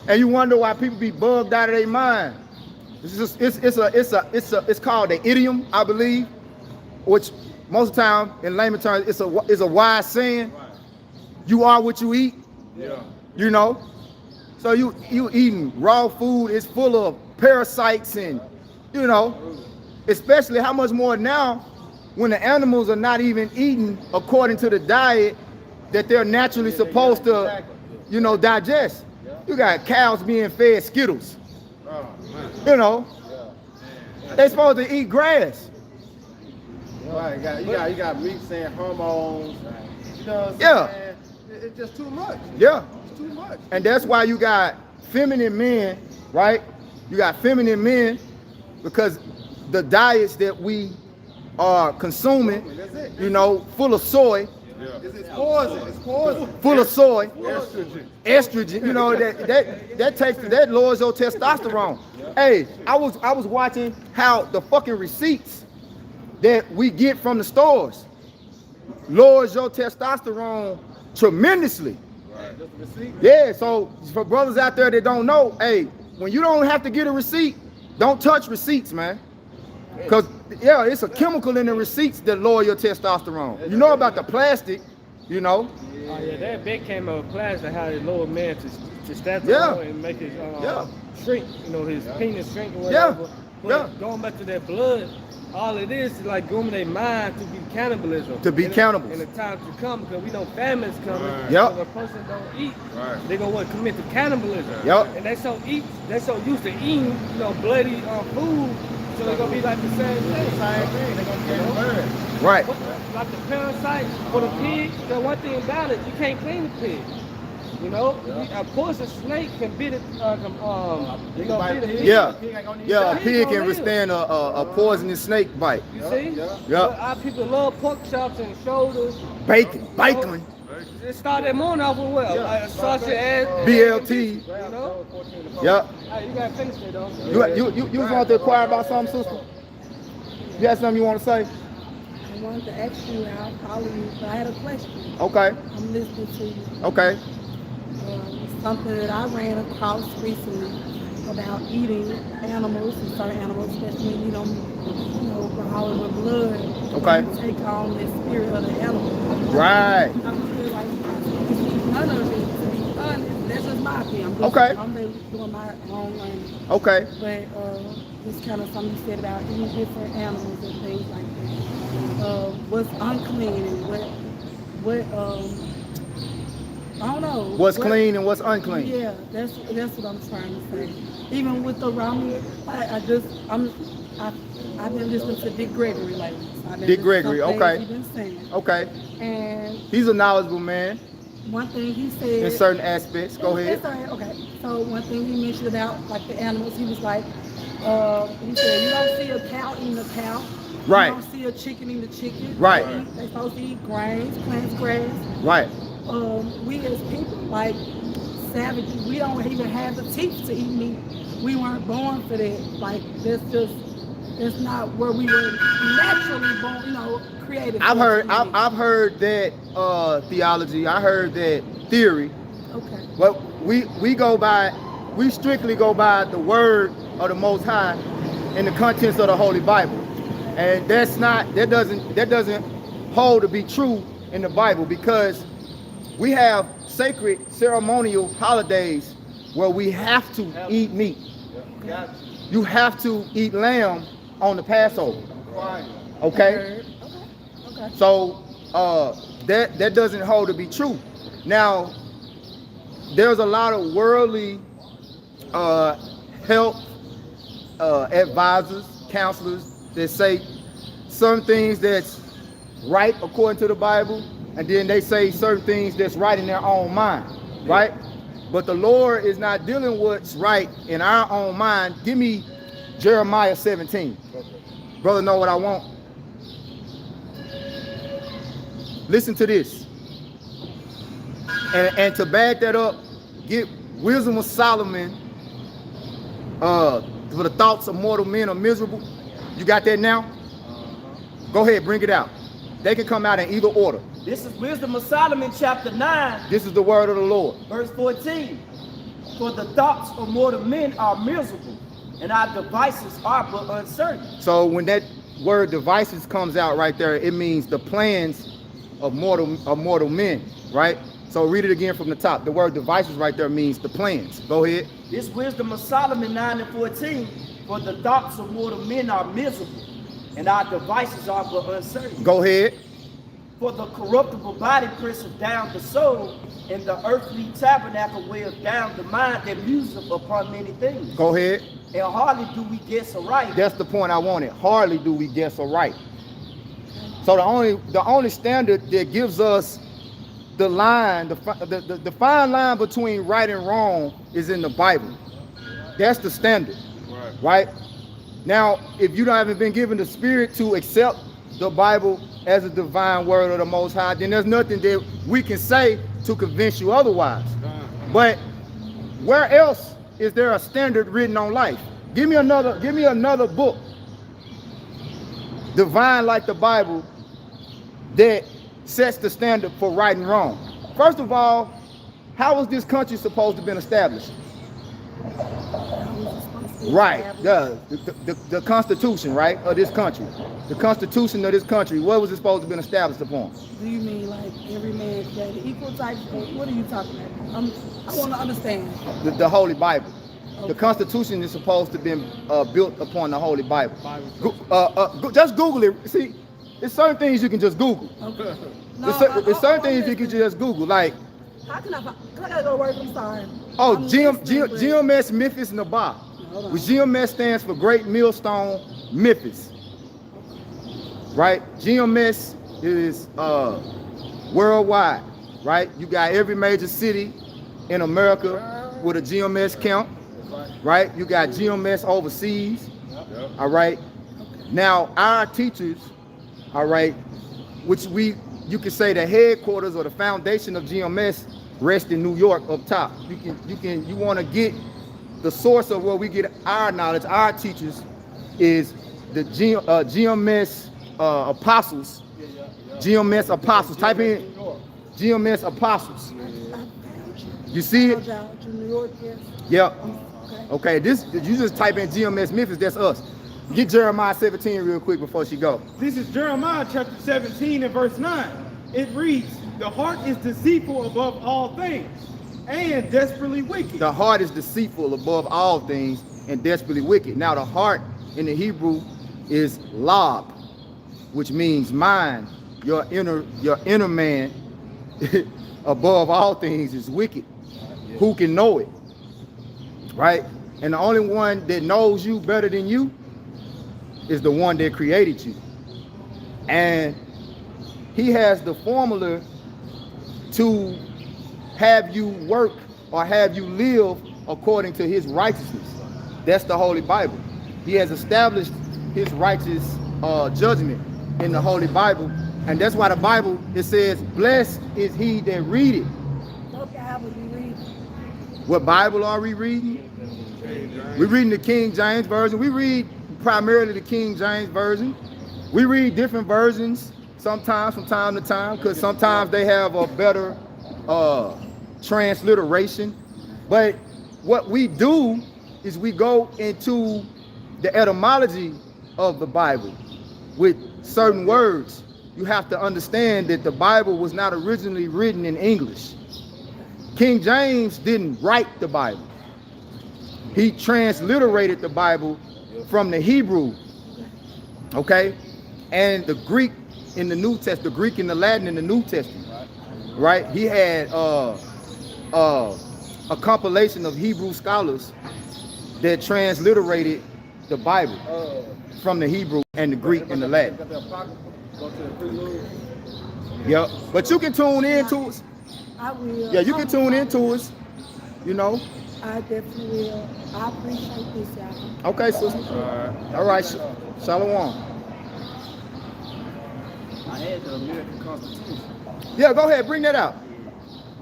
And you wonder why people be bugged out of their mind. It's called the idiom, I believe, which most of the time in layman terms it's a wise saying. You are what you eat. Yeah. You know. So you eating raw food, it's full of parasites and, you know, especially how much more now when the animals are not even eating according to the diet that they're naturally supposed to, you know, digest. You got cows being fed Skittles. You know, they supposed to eat grass. Right, you got meat saying hormones. You know what I'm Yeah. saying? It's just too much. Yeah. It's too much. And that's why you got feminine men, right? You got feminine men because the diets that we are consuming, That's it. you know, full of soy, It's poison. It's poison. full of soy, Estrogen. estrogen, you know, that lowers your testosterone. Hey, I was watching how the fucking receipts that we get from the stores lowers your testosterone tremendously. Yeah, so for brothers out there that don't know, hey, when you don't have to get a receipt, don't touch receipts, man. Because, yeah, it's a chemical in the receipts that lower your testosterone. You know about the plastic, you know. Oh yeah, that bit came out of plastic, how it lower man to testosterone Yeah. and make his Yeah. shrink, you know, his penis shrink or Yeah. whatever. But Yeah. going back to that blood, all it is like grooming their mind to be cannibalism. To be cannibals. In the time to come, because we know famine's coming. Right. Yep. If a person don't eat, Right. they gonna commit to cannibalism. Yep. And they so used to eating, you know, bloody food, so they're gonna be like the same thing. Same thing. They're gonna get blood. Right. Like the parasite for the pig, the one thing about it, you can't clean the pig. You know, a poison snake can beat it. You know, beat a pig. Yeah. Pig ain't gonna eat Yeah, a that. pig can withstand a poisonous snake bite. You see? Yeah. But our people love pork chops and shoulders. Bacon. It started morning off with what? Like a sausage and BLT. You know? Yeah. Hey, you gotta finish it though. You was want to inquire about something, sister? You had something you want to say? I wanted to ask you, I'll call you, but I had a question. Okay. I'm listening to you. Okay. Something that I ran across recently about eating animals and certain animals, especially when you don't, growling with blood. Okay. You take on the spirit of the animal. Right. I feel like none of it, to be honest. That's just my opinion. I'm really doing my own learning. Okay. But it's kind of something you said about eating different animals and things like that. What's unclean and what I don't know. What's clean and what's unclean? Yeah, that's what I'm trying to say. Even with the Rami, I've been listening to Dick Gregory lately. Dick Gregory, okay. He's been saying. Okay. And he's a knowledgeable man. One thing he said in certain aspects. Go ahead. Okay. So one thing he mentioned about like the animals, he was like, he said you don't see a cow eating a cow. Right. You don't see a chicken eating a chicken. Right. They supposed to eat grains, plants, grass. Right. We as people, like savages, we don't even have the teeth to eat meat. We weren't born for that. Like that's not where we were naturally born, created. I've heard that theology. I heard that theory. Okay. But we strictly go by the word of the Most High and the contents of the Holy Bible. And that doesn't hold to be true in the Bible, because we have sacred ceremonial holidays where we have to eat meat. You have to eat lamb on the Passover. Okay? Okay. So that doesn't hold to be true. Now, there's a lot of worldly health advisors, counselors that say some things that's right according to the Bible, and then they say certain things that's right in their own mind, right? But the Lord is not dealing with what's right in our own mind. Give me Jeremiah 17. Brother, know what I want? Listen to this. And to back that up, get wisdom of Solomon. For the thoughts of mortal men are miserable. You got that now? Go ahead, bring it out. They can come out in either order. This is Wisdom of Solomon, chapter 9. This is the word of the Lord. Verse 14. For the thoughts of mortal men are miserable, and our devices are but uncertain. So when that word devices comes out right there, it means the plans of mortal men, right? So read it again from the top. The word devices right there means the plans. Go ahead. This Wisdom of Solomon 9 and 14. For the thoughts of mortal men are miserable, and our devices are but uncertain. Go ahead. For the corruptible body presseth down the soul, and the earthly tabernacle weigheth down the mind that museth upon many things. Go ahead. And hardly do we guess aright. That's the point I wanted. Hardly do we guess aright. So the only standard that gives us the line, the fine line between right and wrong is in the Bible. That's the standard. Right? Now, if you haven't been given the spirit to accept the Bible as a divine word of the Most High, then there's nothing that we can say to convince you otherwise. But where else is there a standard written on life? Give me another book, divine like the Bible, that sets the standard for right and wrong. First of all, how was this country supposed to have been established? Right, the Constitution, right, of this country. The Constitution of this country, what was it supposed to have been established upon? Do you mean like every man created equal type? What are you talking about? I want to understand. The Holy Bible. Okay. The Constitution is supposed to have been built upon the Holy Bible. Just Google it. See, there's certain things you can just Google. Okay. There's certain things you can just Google, like. How can I gotta go to work? I'm sorry. Oh, GMS Memphis Nabah. Which GMS stands for Great Millstone Memphis. Right? GMS is worldwide, right? You got every major city in America with a GMS camp, right? You got GMS overseas, all right? Now, our teachers, all right, which you can say the headquarters or the foundation of GMS rest in New York up top. You want to get the source of where we get our knowledge, our teachers, is the GMS apostles. GMS apostles. Type in GMS apostles. You see it? New York, yes. Yep. Okay, this you just type in GMS Memphis, that's us. Get Jeremiah 17 real quick before she go. This is Jeremiah chapter 17 and verse 9. It reads, the heart is deceitful above all things and desperately wicked. The heart is deceitful above all things and desperately wicked. Now the heart in the Hebrew is lab, which means mind. Your inner man above all things is wicked. Who can know it? Right? And the only one that knows you better than you is the one that created you. And he has the formula to have you work or have you live according to his righteousness. That's the Holy Bible. He has established his righteous judgment in the Holy Bible. And that's why the Bible, it says, blessed is he that readeth. What Bible you read? What Bible are we reading? We're reading the King James Version. We read primarily the King James Version. We read different versions sometimes from time to time because sometimes they have a better transliteration. But what we do is we go into the etymology of the Bible with certain words. You have to understand that the Bible was not originally written in English. King James didn't write the Bible. He transliterated the Bible from the Hebrew, okay? And the Greek in the New Testament, the Greek and the Latin in the New Testament, right? He had a compilation of Hebrew scholars that transliterated the Bible from the Hebrew and the Greek and the Latin. Yep, but you can tune into us. I will. Yeah, you can tune into us, you know. I definitely will. I appreciate this, y'all. Okay, sister. All right, Shalom. I had the American Constitution. Yeah, go ahead, bring that out.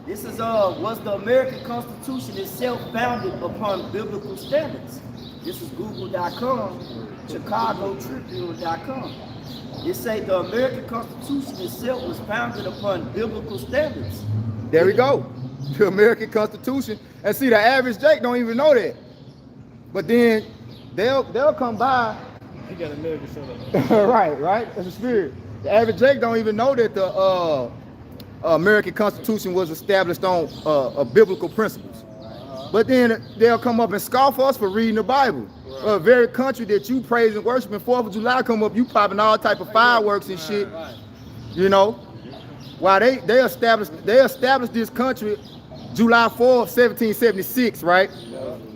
This is was the American Constitution itself founded upon biblical standards. This is Google.com, ChicagoTribune.com. It say the American Constitution itself was founded upon biblical standards. There we go. The American Constitution. And see, the average Jake don't even know that. But then they'll come by. He got American shut up. right. That's the spirit. The average Jake don't even know that the American Constitution was established on biblical principles. But then they'll come up and scoff us for reading the Bible. A very country that you praise and worship, and 4th of July come up, you popping all type of fireworks and shit. You know, while they established this country July 4th, 1776, right?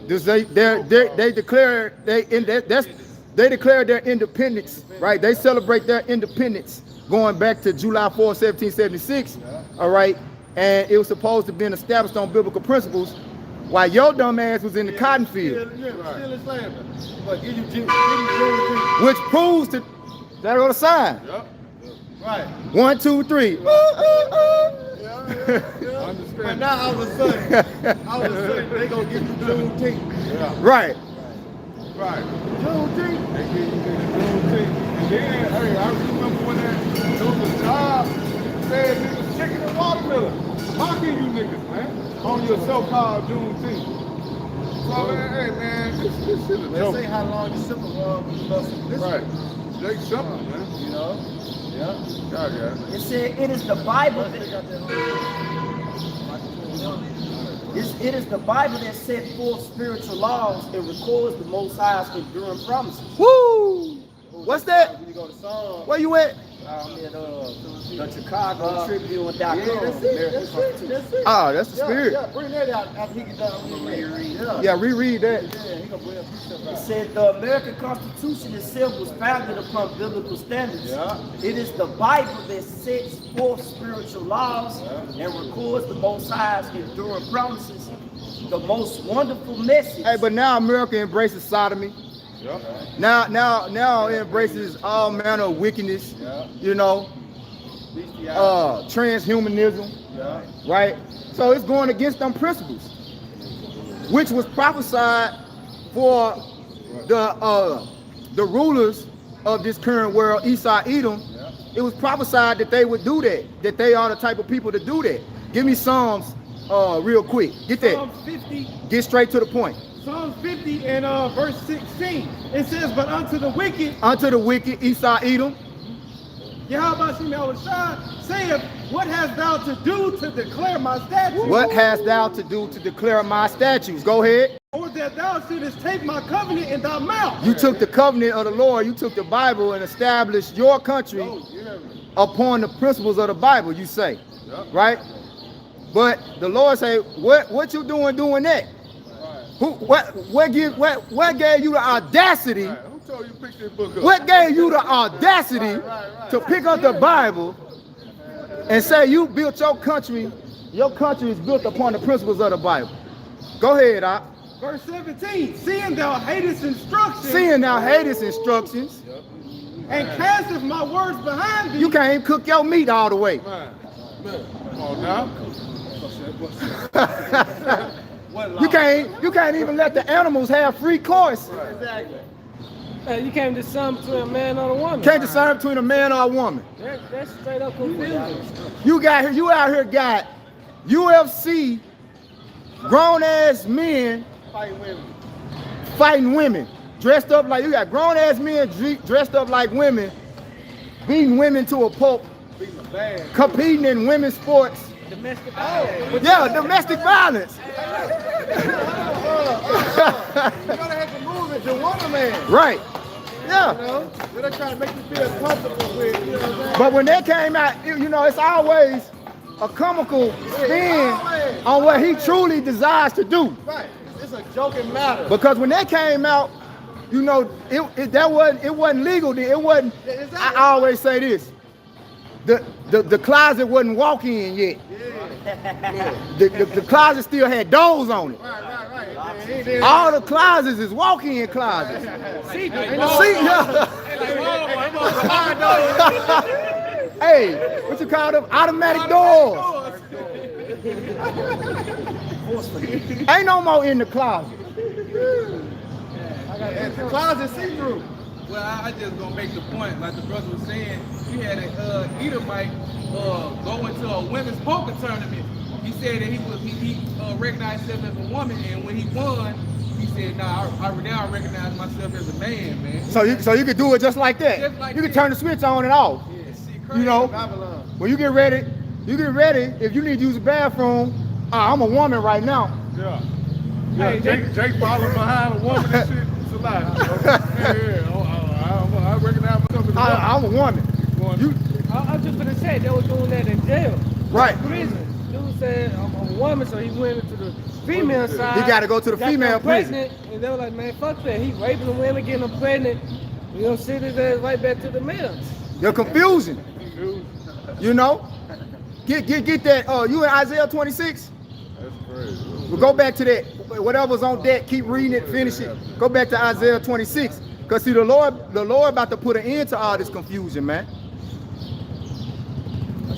They declared their independence, right? They celebrate their independence going back to July 4th, 1776, all right? And it was supposed to have been established on biblical principles, while your dumb ass was in the cotton field. Which proves to, that on the sign. Yep. Right. 1, 2, 3. But now all of a sudden, they gonna give you Juneteenth. Yeah. Right. Right. Juneteenth. They give you Juneteenth. And then, hey, I remember when there was a job said niggas chicken and watermelon. Mocking you niggas, man, on your so-called Juneteenth. So, man, hey, man, this shit is a They joke. say how long you simple was. Right. Jake Simple, man. You know? Yeah. Yeah. It said it is the Bible that it is the Bible that set forth spiritual laws and records the Most High's enduring promises. Woo! What's that? When you go to Psalm, Where you at? I'm at the Chicago Tribune.com. that's it. Oh, that's the Yeah, spirit. yeah, bring that out after he gets done. Yeah, reread that. Yeah, he gonna bring a precept It out. said the American Constitution itself was founded upon biblical standards. Yeah. It is the Bible that sets forth spiritual laws and records the Most High's enduring promises. The most wonderful message. Hey, but now America embraces sodomy. Yep. Now it embraces all manner of wickedness. Yeah. You know, transhumanism. Yeah. Right? So it's going against them principles, which was prophesied for the rulers of this current world, Esau, Edom. Yeah. It was prophesied that they would do that they are the type of people to do that. Give me Psalms real quick. Get that. Psalm 50, Get straight to the point. Psalms 50 and verse 16. It says, but unto the wicked, Esau, Edom. Yahweh Shah saith, what hast thou to do to declare my statutes? What hast thou to do to declare my statutes? Go ahead. Or that thou shouldest take my covenant in thy mouth. You took the covenant of the Lord, you took the Bible and established your country upon the principles of the Bible, you say. Right? But the Lord say, what you doing that? What gave you the audacity? Who told you to pick this book up? What gave you the audacity to pick up the Bible and say you built your country is built upon the principles of the Bible? Go ahead, Doc. Verse 17, seeing thou hatest instruction, and casteth my words behind thee. You can't even cook your meat all the way. Man, come on now. You can't even let the animals have free course. Exactly. You can't discern between a man and a woman. Can't discern between a man or a woman. That's straight up confusion. You out here got UFC grown ass men fighting women, dressed up like, you got grown ass men dressed up like women, beating women to a pulp, competing in women's sports. Domestic violence. Yeah, domestic violence. You gotta have to move it to one man. Right. Yeah. You know? They're trying to make you feel comfortable with, you know what I'm saying? But when they came out, you know, it's always a comical spin on what he truly desires to do. Right. It's a joking matter. Because when they came out, you know, it wasn't legal then. It wasn't. Exactly. I always say this: the closet wasn't walk-in yet. The closet still had doors on it. Right. All the closets is walk-in closets. See, Hey, what you call them? Automatic doors. Ain't no more in the closet. The closet see-through. Well, I just gonna make the point, like the brother was saying, you had an Edomite go into a women's poker tournament. He said that he recognized himself as a woman, and when he won, he said, "Nah, I now recognize myself as a man, man." So you could do it just like that. Just like you can that. turn the switch on and off. Yeah, shit crazy. You know, Babylon. when you get ready. If you need to use the bathroom, I'm a woman right now. Yeah. Hey, Jake following behind a woman and shit. It's a lie. I recognize myself as a woman. I'm a woman. I'm just gonna say they were doing that in jail. Right. Prison. Dude said I'm a woman, so he went into the female side. He got to go to the got female them prison. pregnant, and they were like, man, fuck that. He raping the women, getting them pregnant. You know, send his ass right back to the males. You're confusing. You know? Get that. You in Isaiah 26? That's crazy. We'll go back to that. Whatever's on deck, keep reading it, finish it. Go back to Isaiah 26. Because see, the Lord about to put an end to all this confusion, man.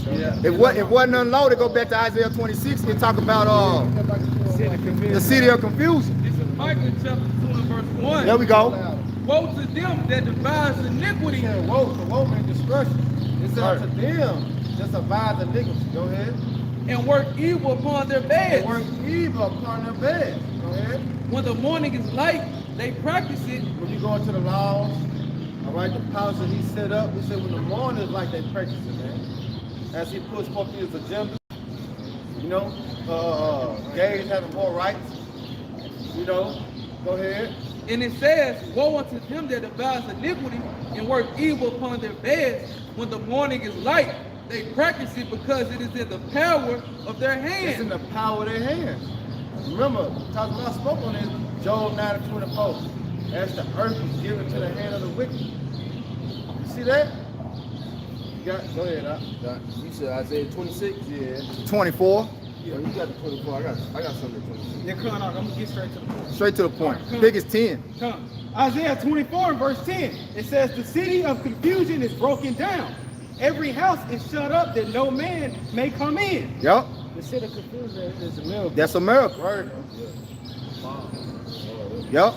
If wasn't unloaded, go back to Isaiah 26 and talk about the city of confusion. This is Micah chapter 2 and verse 1. There we go. Woe to them that devise iniquity. Woe and destruction. It's up to them. Just abide the iniquity. Go ahead. And work evil upon their beds. Work evil upon their beds. Go ahead. When the morning is light, they practice it. When you go into the laws, all right, the policy he set up, he said when the morning is like they practice it, man. As he puts forth his agenda, you know, gays having more rights, you know, go ahead. And it says, woe unto them that devise iniquity and work evil upon their beds. When the morning is light, they practice it because it is in the power of their hands. It's in the power of their hands. Remember, talking about spoke on this, Job 9:24. As the earth was given to the hand of the wicked. You see that? Go ahead, Doc. You said Isaiah 26? Yeah. 24. Yeah, you got the 24. I got something to 26. Yeah, come on, I'm gonna get straight to the point. Straight to the point. Biggest 10. Come. Isaiah 24 and verse 10. It says, the city of confusion is broken down. Every house is shut up that no man may come in. Yep. The city of confusion is a miracle. That's a miracle. Word. Yep.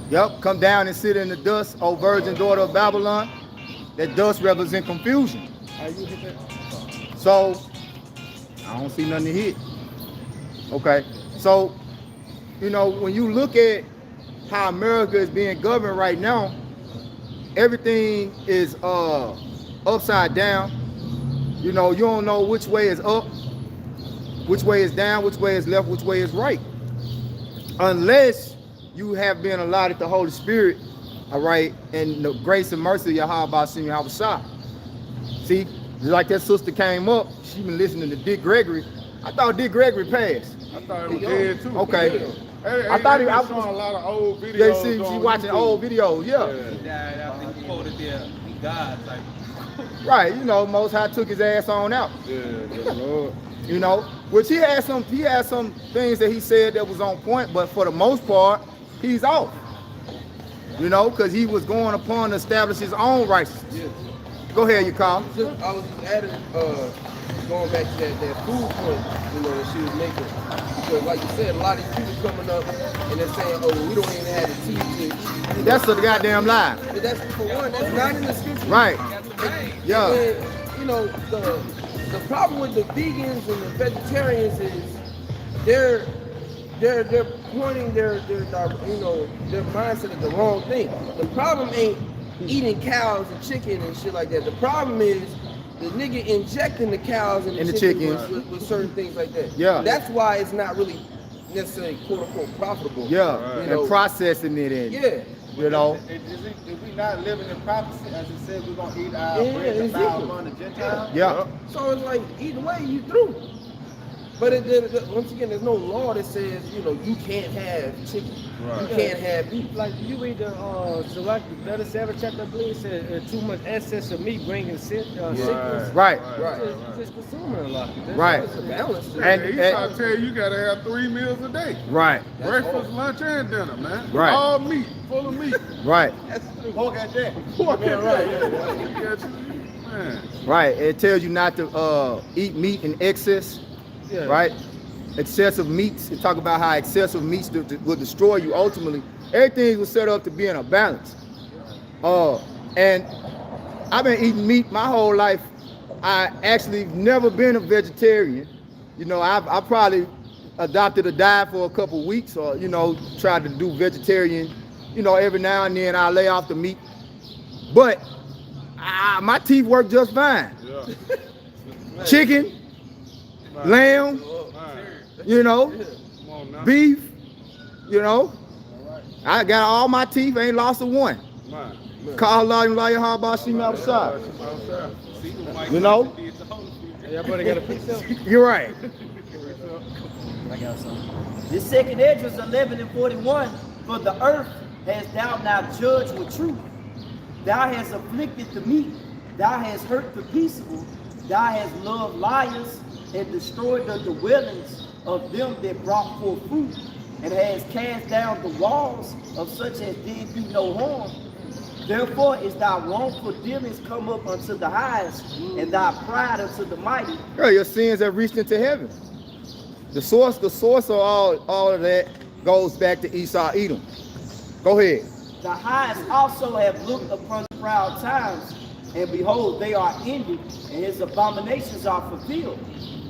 Yep. Come down and sit in the dust, O virgin daughter of Babylon. That dust represents confusion. So, I don't see nothing to hit. Okay. So, you know, when you look at how America is being governed right now, everything is upside down. You know, you don't know which way is up, which way is down, which way is left, which way is right. Unless you have been allotted the Holy Spirit, all right, and the grace and mercy of Yahweh Shem Yahweh. See, like that sister came up, she been listening to Dick Gregory. I thought Dick Gregory passed. I thought it was dead too. Okay. I thought I was was showing a lot of old videos. They see she on watching YouTube. old videos, yeah. He died after he quoted there, he God type. Right, you know, Most High took his ass on out. Yeah, the Lord. You know, which he had some things that he said that was on point, but for the most part, he's off. You know, because he was going upon to establish his own righteousness. Yeah. Go ahead, you call. I was just adding, going back to that food point, you know, that she was making. Because like you said, a lot of these people coming up and they're saying, oh, well, we don't even have the teeth to eat. That's a goddamn lie. But that's, for one, that's not in the scripture. Right. Yeah. And, you know, the problem with the vegans and the vegetarians is they're pointing their you know, their mindset at the wrong thing. The problem ain't eating cows and chicken and shit like that. The problem is the nigga injecting the cows and the chickens with certain things like that. Yeah. That's why it's not really necessarily quote unquote profitable. Yeah, You and know, processing it in. yeah. You know. If we not living in prophecy, as it said, we're gonna eat our Yeah, bread and Ezekiel. bow among the Gentiles. Yeah. So it's like either way you through. But once again, there's no law that says, you know, you can't have chicken, Right. you can't have beef. Like you read the select the 37th chapter, I believe, it said too much excess of meat bringing sickness. Right. Just consuming a lot. That's Right. It's a balance. to it. And- He trying to tell you gotta have 3 meals a day. Right. Breakfast, lunch, and dinner, man. Right. All meat, full of meat. Right. Pork at that. Man. Right. It tells you not to eat meat in excess. Yeah. Right. Excessive meats. It talk about how excessive meats will destroy you ultimately. Everything was set up to be in a balance. And I've been eating meat my whole life. I actually never been a vegetarian. You know, I probably adopted a diet for a couple weeks, or you know, tried to do vegetarian. You know, every now and then I lay off the meat, but my teeth work just fine. Yeah. Chicken, lamb, you know, Come on now. beef, you know. I got all my teeth, ain't lost a one. Man. Call Allah and Allah Yahweh Shem outside. You know? Everybody got a picture. You're right. I got some. The second Esdras 11:41, for the earth hast thou not judged with truth. Thou hast afflicted the meek, thou hast hurt the peaceable, thou hast loved liars, and destroyed the dwellings of them that brought forth fruit, and hast cast down the walls of such as did thee no harm. Therefore is thy wrongful dealings come up unto the highest, and thy pride unto the mighty. Girl, your sins have reached into heaven. The source of all of that goes back to Esau, Edom. Go ahead. The highest also have looked upon the proud times, and behold, they are ended, and his abominations are fulfilled.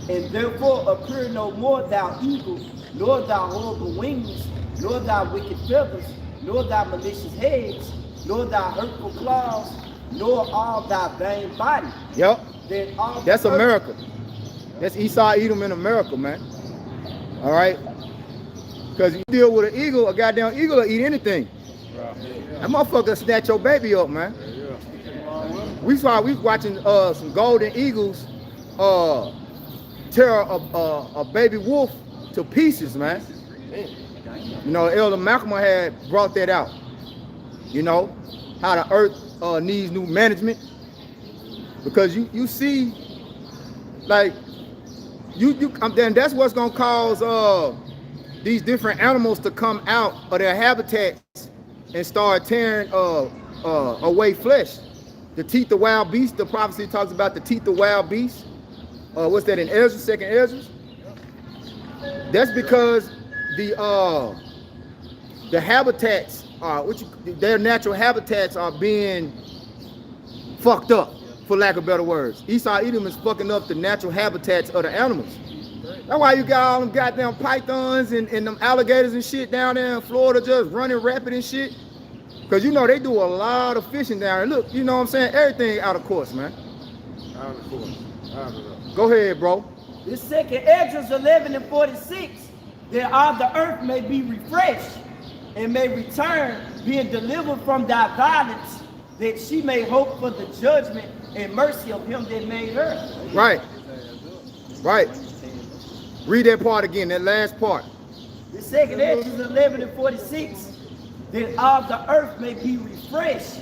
And therefore appear no more thou eagle, nor thy horrible wings, nor thy wicked feathers, nor thy malicious heads, nor thy hurtful claws, nor all thy vain body. Yep. Then all That's the earth- America. That's Esau, Edom in America, man. All right? Because you deal with an eagle, a goddamn eagle will eat anything. That motherfucker snatch your baby up, man. We was watching some golden eagles tear a baby wolf to pieces, man. You know, Elder Malcolm had brought that out. You know, how the earth needs new management. Because you see, like, then that's what's gonna cause these different animals to come out of their habitats and start tearing away flesh. The teeth of wild beasts, the prophecy talks about the teeth of wild beasts. What's that in Esdras, second Esdras? That's because the habitats are their natural habitats are being fucked up, for lack of better words. Esau Edom is fucking up the natural habitats of the animals. That's why you got all them goddamn pythons and them alligators and shit down there in Florida just running rapid and shit. Cause you know they do a lot of fishing down there. Look, you know what I'm saying? Everything out of course, man. Out of course. Out of course. Go ahead, bro. The second Esdras 11 and 46, that all the earth may be refreshed and may return, being delivered from thy violence, that she may hope for the judgment and mercy of him that made her. Right. Right. Read that part again, that last part. The second Esdras 11 and 46, that all the earth may be refreshed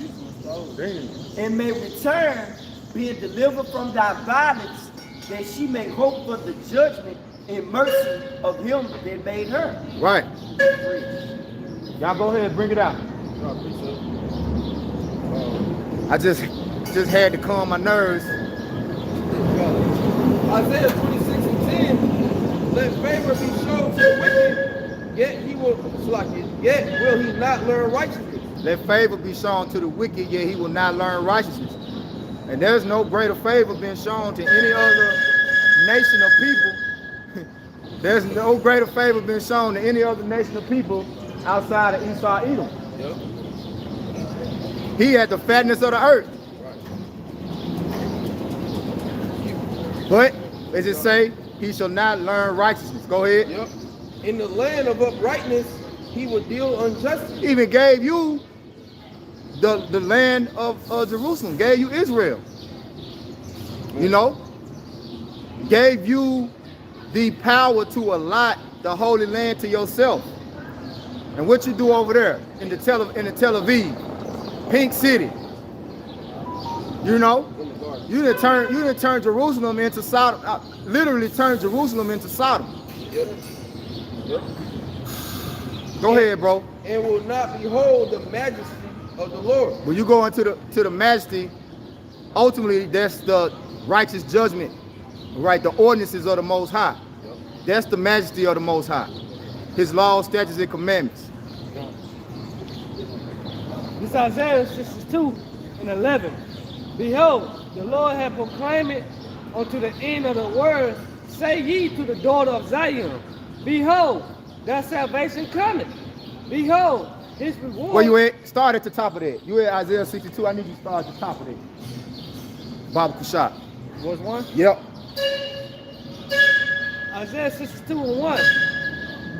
and may return, being delivered from thy violence, that she may hope for the judgment and mercy of him that made her. Right. Y'all go ahead, bring it out. I just had to calm my nerves. Isaiah 26 and 10, let favor be shown to the wicked, yet will he not learn righteousness. Let favor be shown to the wicked, yet he will not learn righteousness. And there's no greater favor being shown to any other nation of people. There's no greater favor being shown to any other nation of people outside of Esau Edom. Yep. He had the fatness of the earth. But, as it say, he shall not learn righteousness. Go ahead. Yep. In the land of uprightness, he will deal unjustly. He even gave you the land of Jerusalem, gave you Israel. You know? Gave you the power to allot the Holy Land to yourself. And what you do over there in the Tel Aviv, Pink City, you know? You didn't turn Jerusalem into Sodom, literally turn Jerusalem into Sodom. Yep. Yep. Go ahead, bro. And will not behold the majesty of the Lord. When you go into the majesty, ultimately that's the righteous judgment, right? The ordinances of the Most High. Yep. That's the majesty of the Most High. His laws, statutes, and commandments. This Isaiah 62 and 11. Behold, the Lord hath proclaimed it unto the end of the world. Say ye to the daughter of Zion, behold, thy salvation cometh. Behold, his reward. Where you at? Start at the top of that. You at Isaiah 62. I need you to start at the top of that. Baba Kushak. Was one? Yep. Isaiah 62 and 1.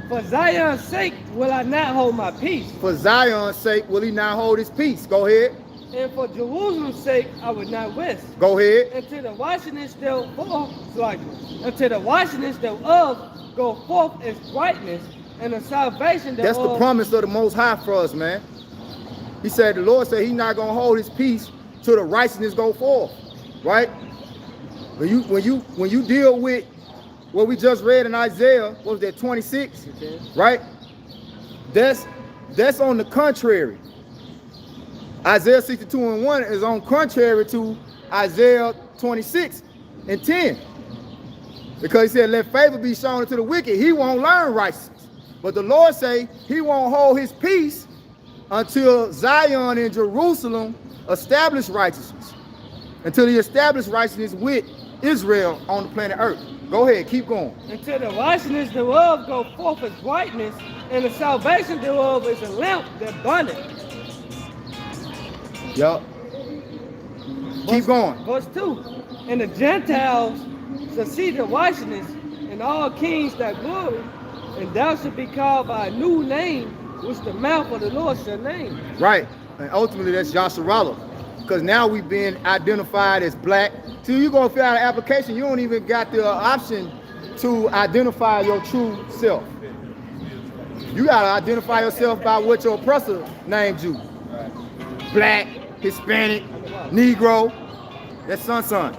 For Zion's sake will I not hold my peace. For Zion's sake will he not hold his peace. Go ahead. And for Jerusalem's sake I would not rest. Go ahead. Until the watchiness thereof, until the watchiness thereof go forth as brightness, and the salvation thereof. That's the promise of the Most High for us, man. He said, the Lord said he's not gonna hold his peace till the righteousness go forth, right? When you deal with what we just read in Isaiah, what was that, 26, right? That's on the contrary. Isaiah 62 and 1 is on contrary to Isaiah 26 and 10. Because he said, let favor be shown to the wicked. He won't learn righteousness. But the Lord say he won't hold his peace until Zion and Jerusalem establish righteousness. Until he established righteousness with Israel on the planet Earth. Go ahead, keep going. Until the righteousness thereof go forth as brightness, and the salvation thereof is a lamp that burneth. Yup. Keep going. Verse 2. And the Gentiles shall see the righteousness, and all kings that glory, and thou shalt be called by a new name, which the mouth of the Lord shall name. Right. And ultimately that's Yasharallah. Because now we've been identified as black. Till you go fill out an application, you don't even got the option to identify your true self. You gotta identify yourself by what your oppressor named you. Black, Hispanic, Negro. That's son.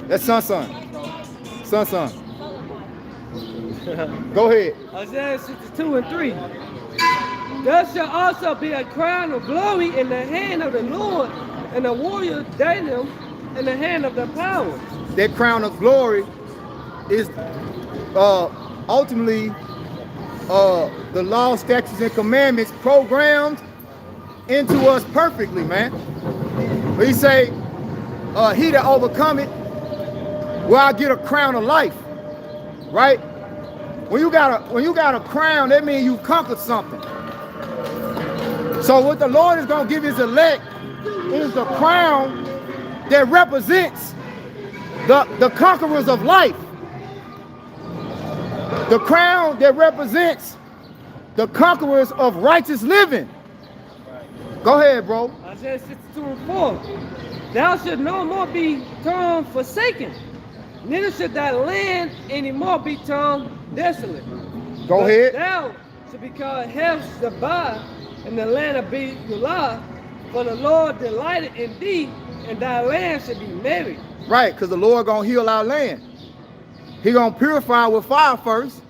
That's son. Go ahead. Isaiah 62 and 3. There shall also be a crown of glory in the hand of the Lord, and a warrior diadem in the hand of the power. That crown of glory is ultimately the law, statutes, and commandments programmed into us perfectly, man. But he say, he that overcometh, will I get a crown of life. right? When you got a crown, that means you conquered something. So what the Lord is gonna give his elect is the crown that represents the conquerors of life. The crown that represents the conquerors of righteous living. Go ahead, bro. Isaiah 62:4. Thou shalt no more be termed forsaken, neither should thy land anymore be termed desolate. Go But ahead. thou shalt be called Hephzibah in the land of Beulah, for the Lord delighted in thee, and thy land should be married. Right, because the Lord gonna heal our land. He gonna purify with fire first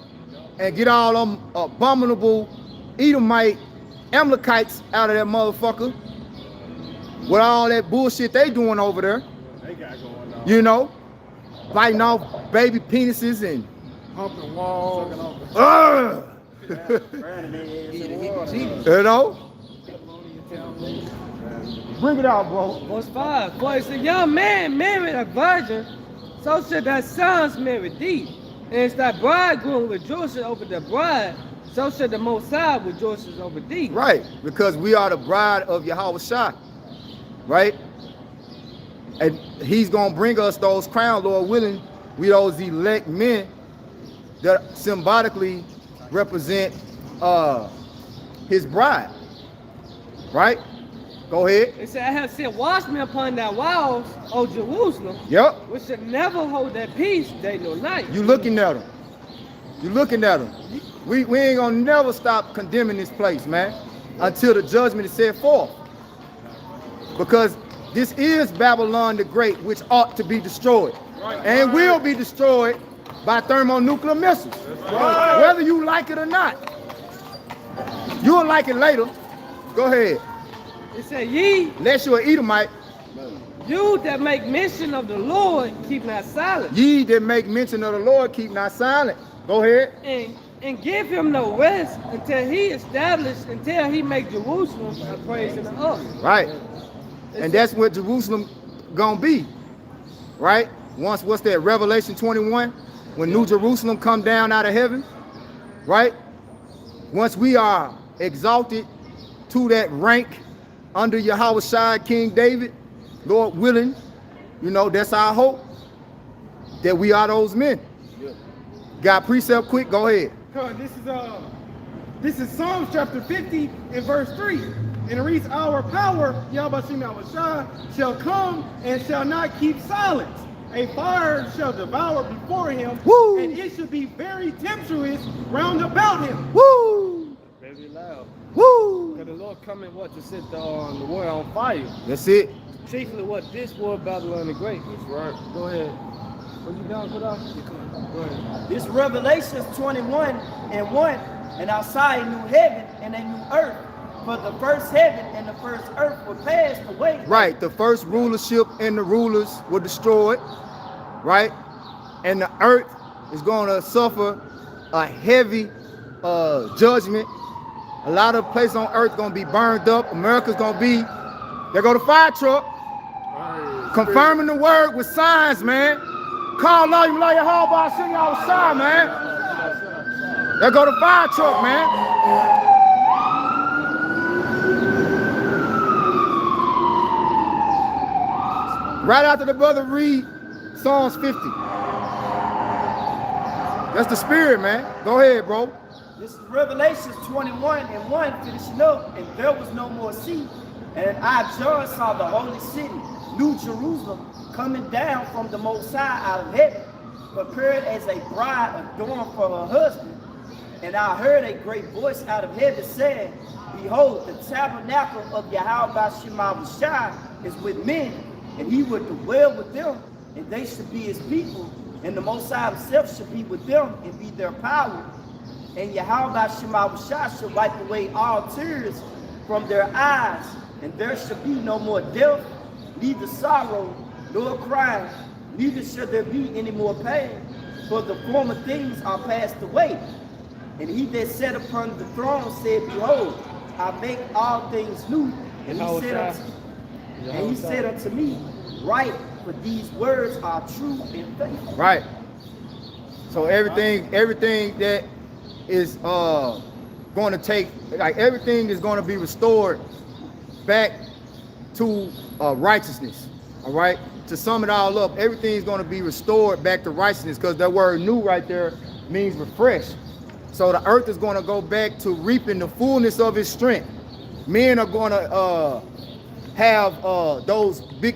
and get all them abominable Edomite Amalekites out of that motherfucker with all that bullshit they doing over there. They got going on. You know, biting off baby penises and Humping walls. you know. Bring it out, bro. Verse 5. For as a young man married a virgin, so should thy sons marry thee. And as thy bridegroom rejoices over the bride, so should the Most High rejoices over thee. Right, because we are the bride of Yahweh Shai, right? And he's gonna bring us those crowns, Lord willing. We those elect men that symbolically represent his bride, right? Go ahead. It said, I have set watchmen upon thy walls, O Jerusalem, Yep. which should never hold their peace day nor night. You looking at them. You looking at them. We ain't gonna never stop condemning this place, man, until the judgment is set forth. Because this is Babylon the Great, which ought to be destroyed. And will be destroyed by thermonuclear missiles. Whether you like it or not. You'll like it later. Go ahead. It said, ye, Unless you're an Edomite, you that make mention of the Lord, keep not silent. ye that make mention of the Lord, keep not silent. Go ahead. And give him no rest until he make Jerusalem a praise and an honor. Right. And that's what Jerusalem gonna be. Right? Once, what's that, Revelation 21? When New Jerusalem come down out of heaven. Right? Once we are exalted to that rank under Yahweh Shai, King David, Lord willing, you know, that's our hope, that we are those men. Got precept quick? Go ahead. This is Psalms chapter 50 and verse 3. And it reads, our power, Yahweh Shai, shall come and shall not keep silence. A fire shall devour before him, Woo! and it shall be very tempestuous round about him. Woo! Very loud. Woo! Because the Lord coming what to set the world on fire. That's it. Chiefly what this world Babylon the Great. That's right. Go ahead. What you down, put off? Go ahead. This Revelation 21:1, and I saw a new heaven and a new earth, for the first heaven and the first earth were passed away. Right, the first rulership and the rulers were destroyed, right? And the earth is going to suffer a heavy judgment. A lot of places on earth going to be burned up. America's going to be, there go the fire truck, confirming the word with signs, man. Call love you, love your heart, by sing y'all outside, man. There go the fire truck, man. Right after the brother read Psalms 50. That's the spirit, man. Go ahead, bro. This is Revelation 21:1, finishing up, and there was no more sea. And I, John, saw the holy city, New Jerusalem, coming down from the Most High out of heaven, prepared as a bride adorned for her husband. And I heard a great voice out of heaven saying, behold, the tabernacle of Yahweh Shai is with men, and he would dwell with them, and they should be his people, and the Most High himself should be with them and be their power. And Yahweh Shai shall wipe away all tears from their eyes, and there shall be no more death, neither sorrow, nor crying, neither shall there be any more pain, for the former things are passed away. And he that sat upon the throne said, behold, I make all things new. And he said unto me, write, for these words are true and faithful. Right. So everything that is going to take, like everything is going to be restored back to righteousness. All right. To sum it all up, everything is going to be restored back to righteousness, because that word "new" right there means refresh. So the earth is going to go back to reaping the fullness of its strength. Men are going to have those big,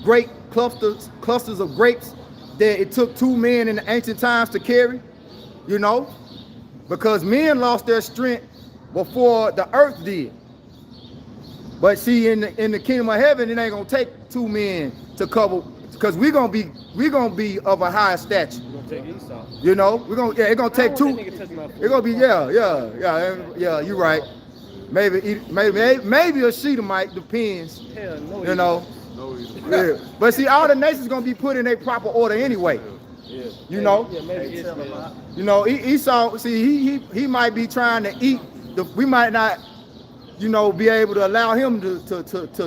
great clusters of grapes that it took 2 men in the ancient times to carry, you know, because men lost their strength before the earth did. But see, in the kingdom of heaven, it ain't gonna take 2 men to cover, because we're gonna be of a higher stature. We're gonna take Esau. You know, it's gonna take 2. It's gonna be yeah. You're right. Maybe a Shedemite, depends. Hell no. You know. No, he's Yeah. But see, all the nations gonna be put in a proper order anyway. Yeah. You know. Yeah, maybe Israel. You know, Esau. See, he might be trying to eat. We might not, you know, be able to allow him to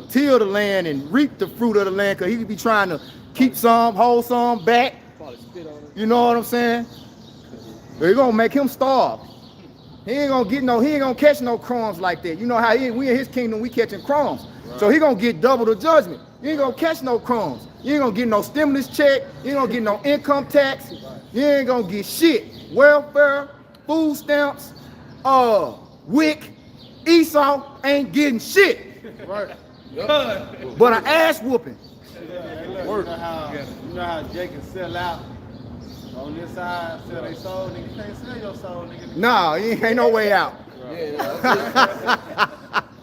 till the land and reap the fruit of the land, because he could be trying to keep some, hold some back. Probably spit on it. You know what I'm saying? They're gonna make him starve. He ain't gonna catch no crumbs like that. You know how we in his kingdom, we catching crumbs. Right. So he gonna get double the judgment. You ain't gonna catch no crumbs. You ain't gonna get no stimulus check. You ain't gonna get no income tax. You ain't gonna get shit. Welfare, food stamps, WIC. Esau ain't getting shit. right. But an ass whooping. You know how Jacob sell out on this side, sell their soul, nigga. You can't sell your soul, nigga. Nah, ain't no way out.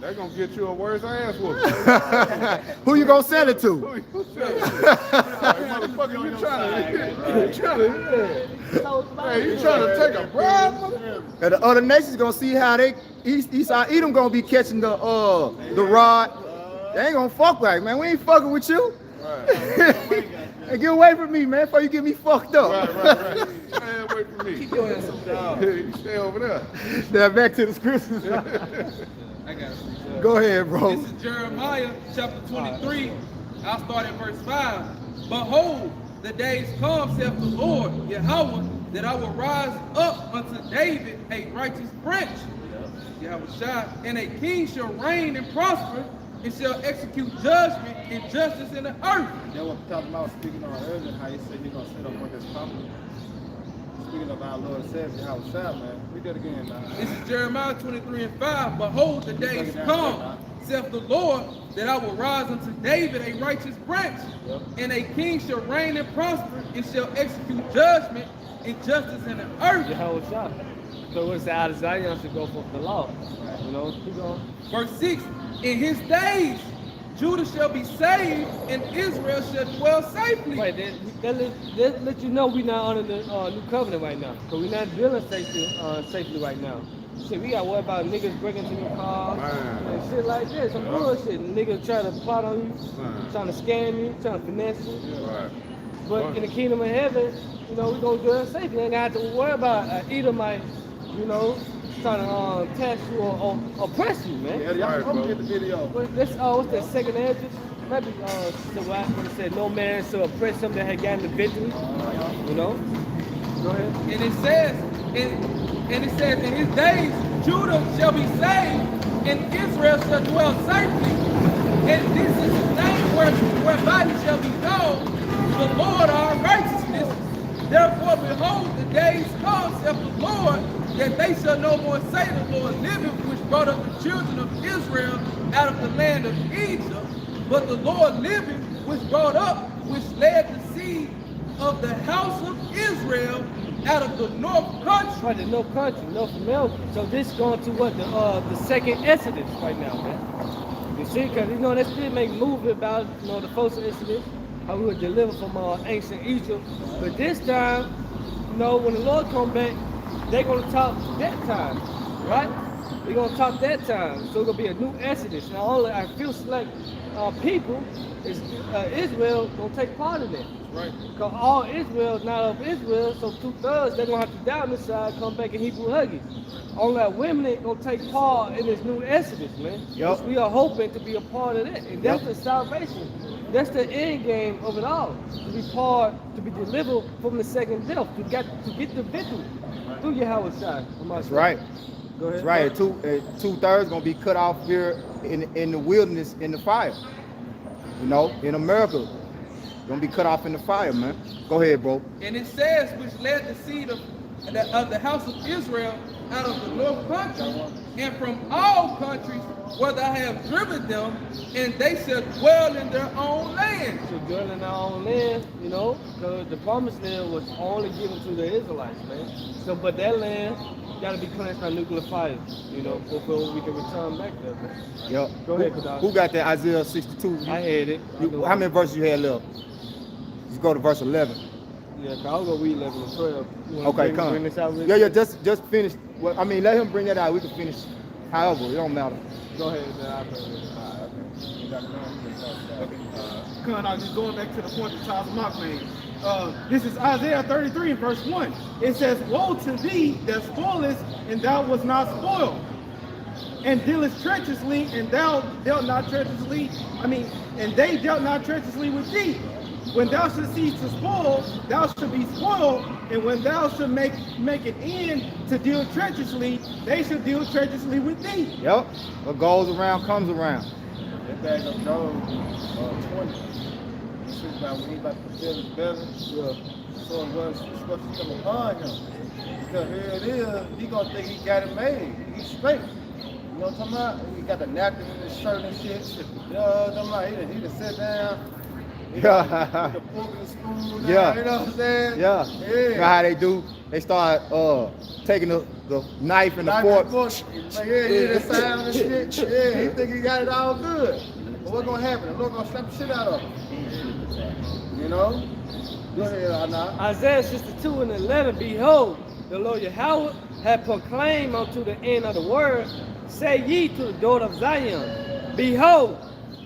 They're gonna get you a worse ass whooping. Who you gonna sell it to? Who you selling it to? Motherfucker, you trying to take a bribe, motherfucker? And the other nations gonna see how Esau Edom gonna be catching the rod. They ain't gonna fuck right, man. We ain't fucking with you. Right. Hey, get away from me, man, before you get me fucked up. Right. Stay away from me. Keep your ass on dog. You stay over there. Now back to the scriptures. I got it. Go ahead, bro. This is Jeremiah chapter 23. I'll start at verse 5. Behold, the days come, saith the Lord, Yahweh, that I will rise up unto David a righteous branch. Yahweh, and a king shall reign and prosper, and shall execute judgment and justice in the earth. That's what I'm talking about, speaking on earlier, how he said he's gonna set up on his company. Speaking of our Lord and Savior, how it's shot, man. Read that again, now. This is Jeremiah 23 and 5. Behold, the days come, saith the Lord, that I will rise unto David a righteous branch, and a king shall reign and prosper, and shall execute judgment and justice in the earth. Jehovah Shah. So it's out of Zion to go for the law. You know, keep going. Verse 6. In his days, Judah shall be saved, and Israel shall dwell safely. Wait, that let you know we're not under the new covenant right now. Because we're not dealing safely right now. Shit, we got to worry about niggas breaking into your cars and shit like this. Some bullshit. Niggas trying to plot on you, trying to scam you, trying to finesse you. Right. But in the kingdom of heaven, you know, we're going to do it safely. You ain't got to worry about Edomite, you know, trying to tax you or oppress you, man. Yeah, y'all come get the video. What's that second address? Maybe the white one said no man shall oppress him that had gotten the victory. You know? Go ahead. And it says, in his days, Judah shall be saved, and Israel shall dwell safely. And this is the name whereby he shall be known, the Lord our righteousness. Therefore, behold, the days come, saith the Lord, that they shall no more say the Lord liveth, which brought up the children of Israel out of the land of Egypt, but the Lord liveth, which led the seed of the house of Israel out of the north country. Right, the north country, North America. So this going to what, the second Exodus right now, man. You see, because, you know, they still make movement about, you know, the first Exodus, how we were delivered from ancient Egypt. But this time, you know, when the Lord come back, they're going to talk that time, right? We're gonna talk that time. So it's gonna be a new Exodus. Now only I feel like people is Israel gonna take part in that. Right. Because all Israel is not of Israel, so 2/3 they're gonna have to die on this side, come back in Hebrew huggies. Only that women ain't gonna take part in this new Exodus, man. Yep. Which we are hoping to be a part of that. And that's the salvation. That's the end game of it all. To be part, to be delivered from the second death, to get the victory through Yahweh Shai. That's right. Go ahead. That's right. 2/3 gonna be cut off here in the wilderness in the fire. You know, in America, gonna be cut off in the fire, man. Go ahead, bro. And it says, which led the seed of the house of Israel out of the north country, and from all countries where I have driven them, and they shall dwell in their own land. To dwell in our own land, you know, because the promised land was only given to the Israelites, man. So, but that land got to be cleansed by nuclear fire, you know, before we can return back there, man. Yep. Go ahead, Kadar. Who got that Isaiah 62? I had it. How many verses you had left? Just go to verse 11. Yeah, I'll go read 11 and 12. You wanna Okay, come. bring this out real Yeah, quick? just finish. Well, I mean, let him bring that out. We can finish. However, it don't matter. Go ahead, man. I'll bring it. Now, just going back to the point that Charles Mock made. This is Isaiah 33 and verse 1. It says, woe to thee that spoilest, and thou was not spoiled. And dealest treacherously, and thou dealt not treacherously. And they dealt not treacherously with thee. When thou shalt cease to spoil, thou shalt be spoiled. And when thou shalt make an end to deal treacherously, they shall deal treacherously with thee. Yep. What goes around comes around. That bag of Job 20. This is about when he about to fulfill his belly. So it was supposed to come upon him. Because here it is, he gonna think he got it made. He's straight. You know what I'm talking about? He got the napkin in his shirt and shit. You know what I'm talking about? He done sit down. Yeah. The fork and the spoon. Yeah. You know what I'm saying? Yeah. You know how they do? They start taking the knife and the fork. Like, yeah, that sound and shit. Yeah, he think he got it all good. But what's gonna happen? The Lord gonna slap the shit out of him. You know? Go ahead, Anna. Isaiah 62 and 11, behold, the Lord Yahweh had proclaimed unto the end of the world, say ye to the daughter of Zion, behold,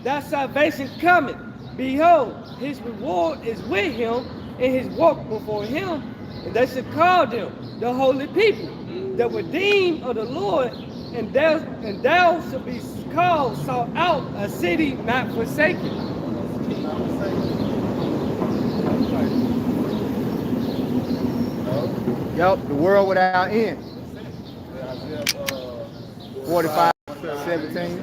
thy salvation cometh. Behold, his reward is with him, and his work before him, and they should call them the holy people, the redeemed of the Lord, and thou shalt be called sought out, a city not forsaken. Yep, the world without end. 45, 17.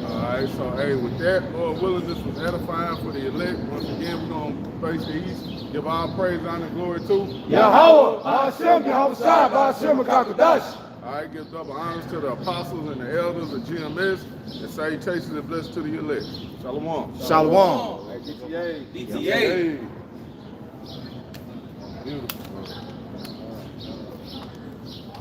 Alright, so hey, with that, Lord willing, this was edifying for the elect. Once again, we're going to face the east, give all praise, honor, and glory to Yahweh, Hashem, Yahweh Shai, Hashem, Kakadash. Alright, give double honors to the apostles and the elders of GMS, and salutations and blessings to the elect. Shalom. Shalom. DTA. DTA. Beautiful.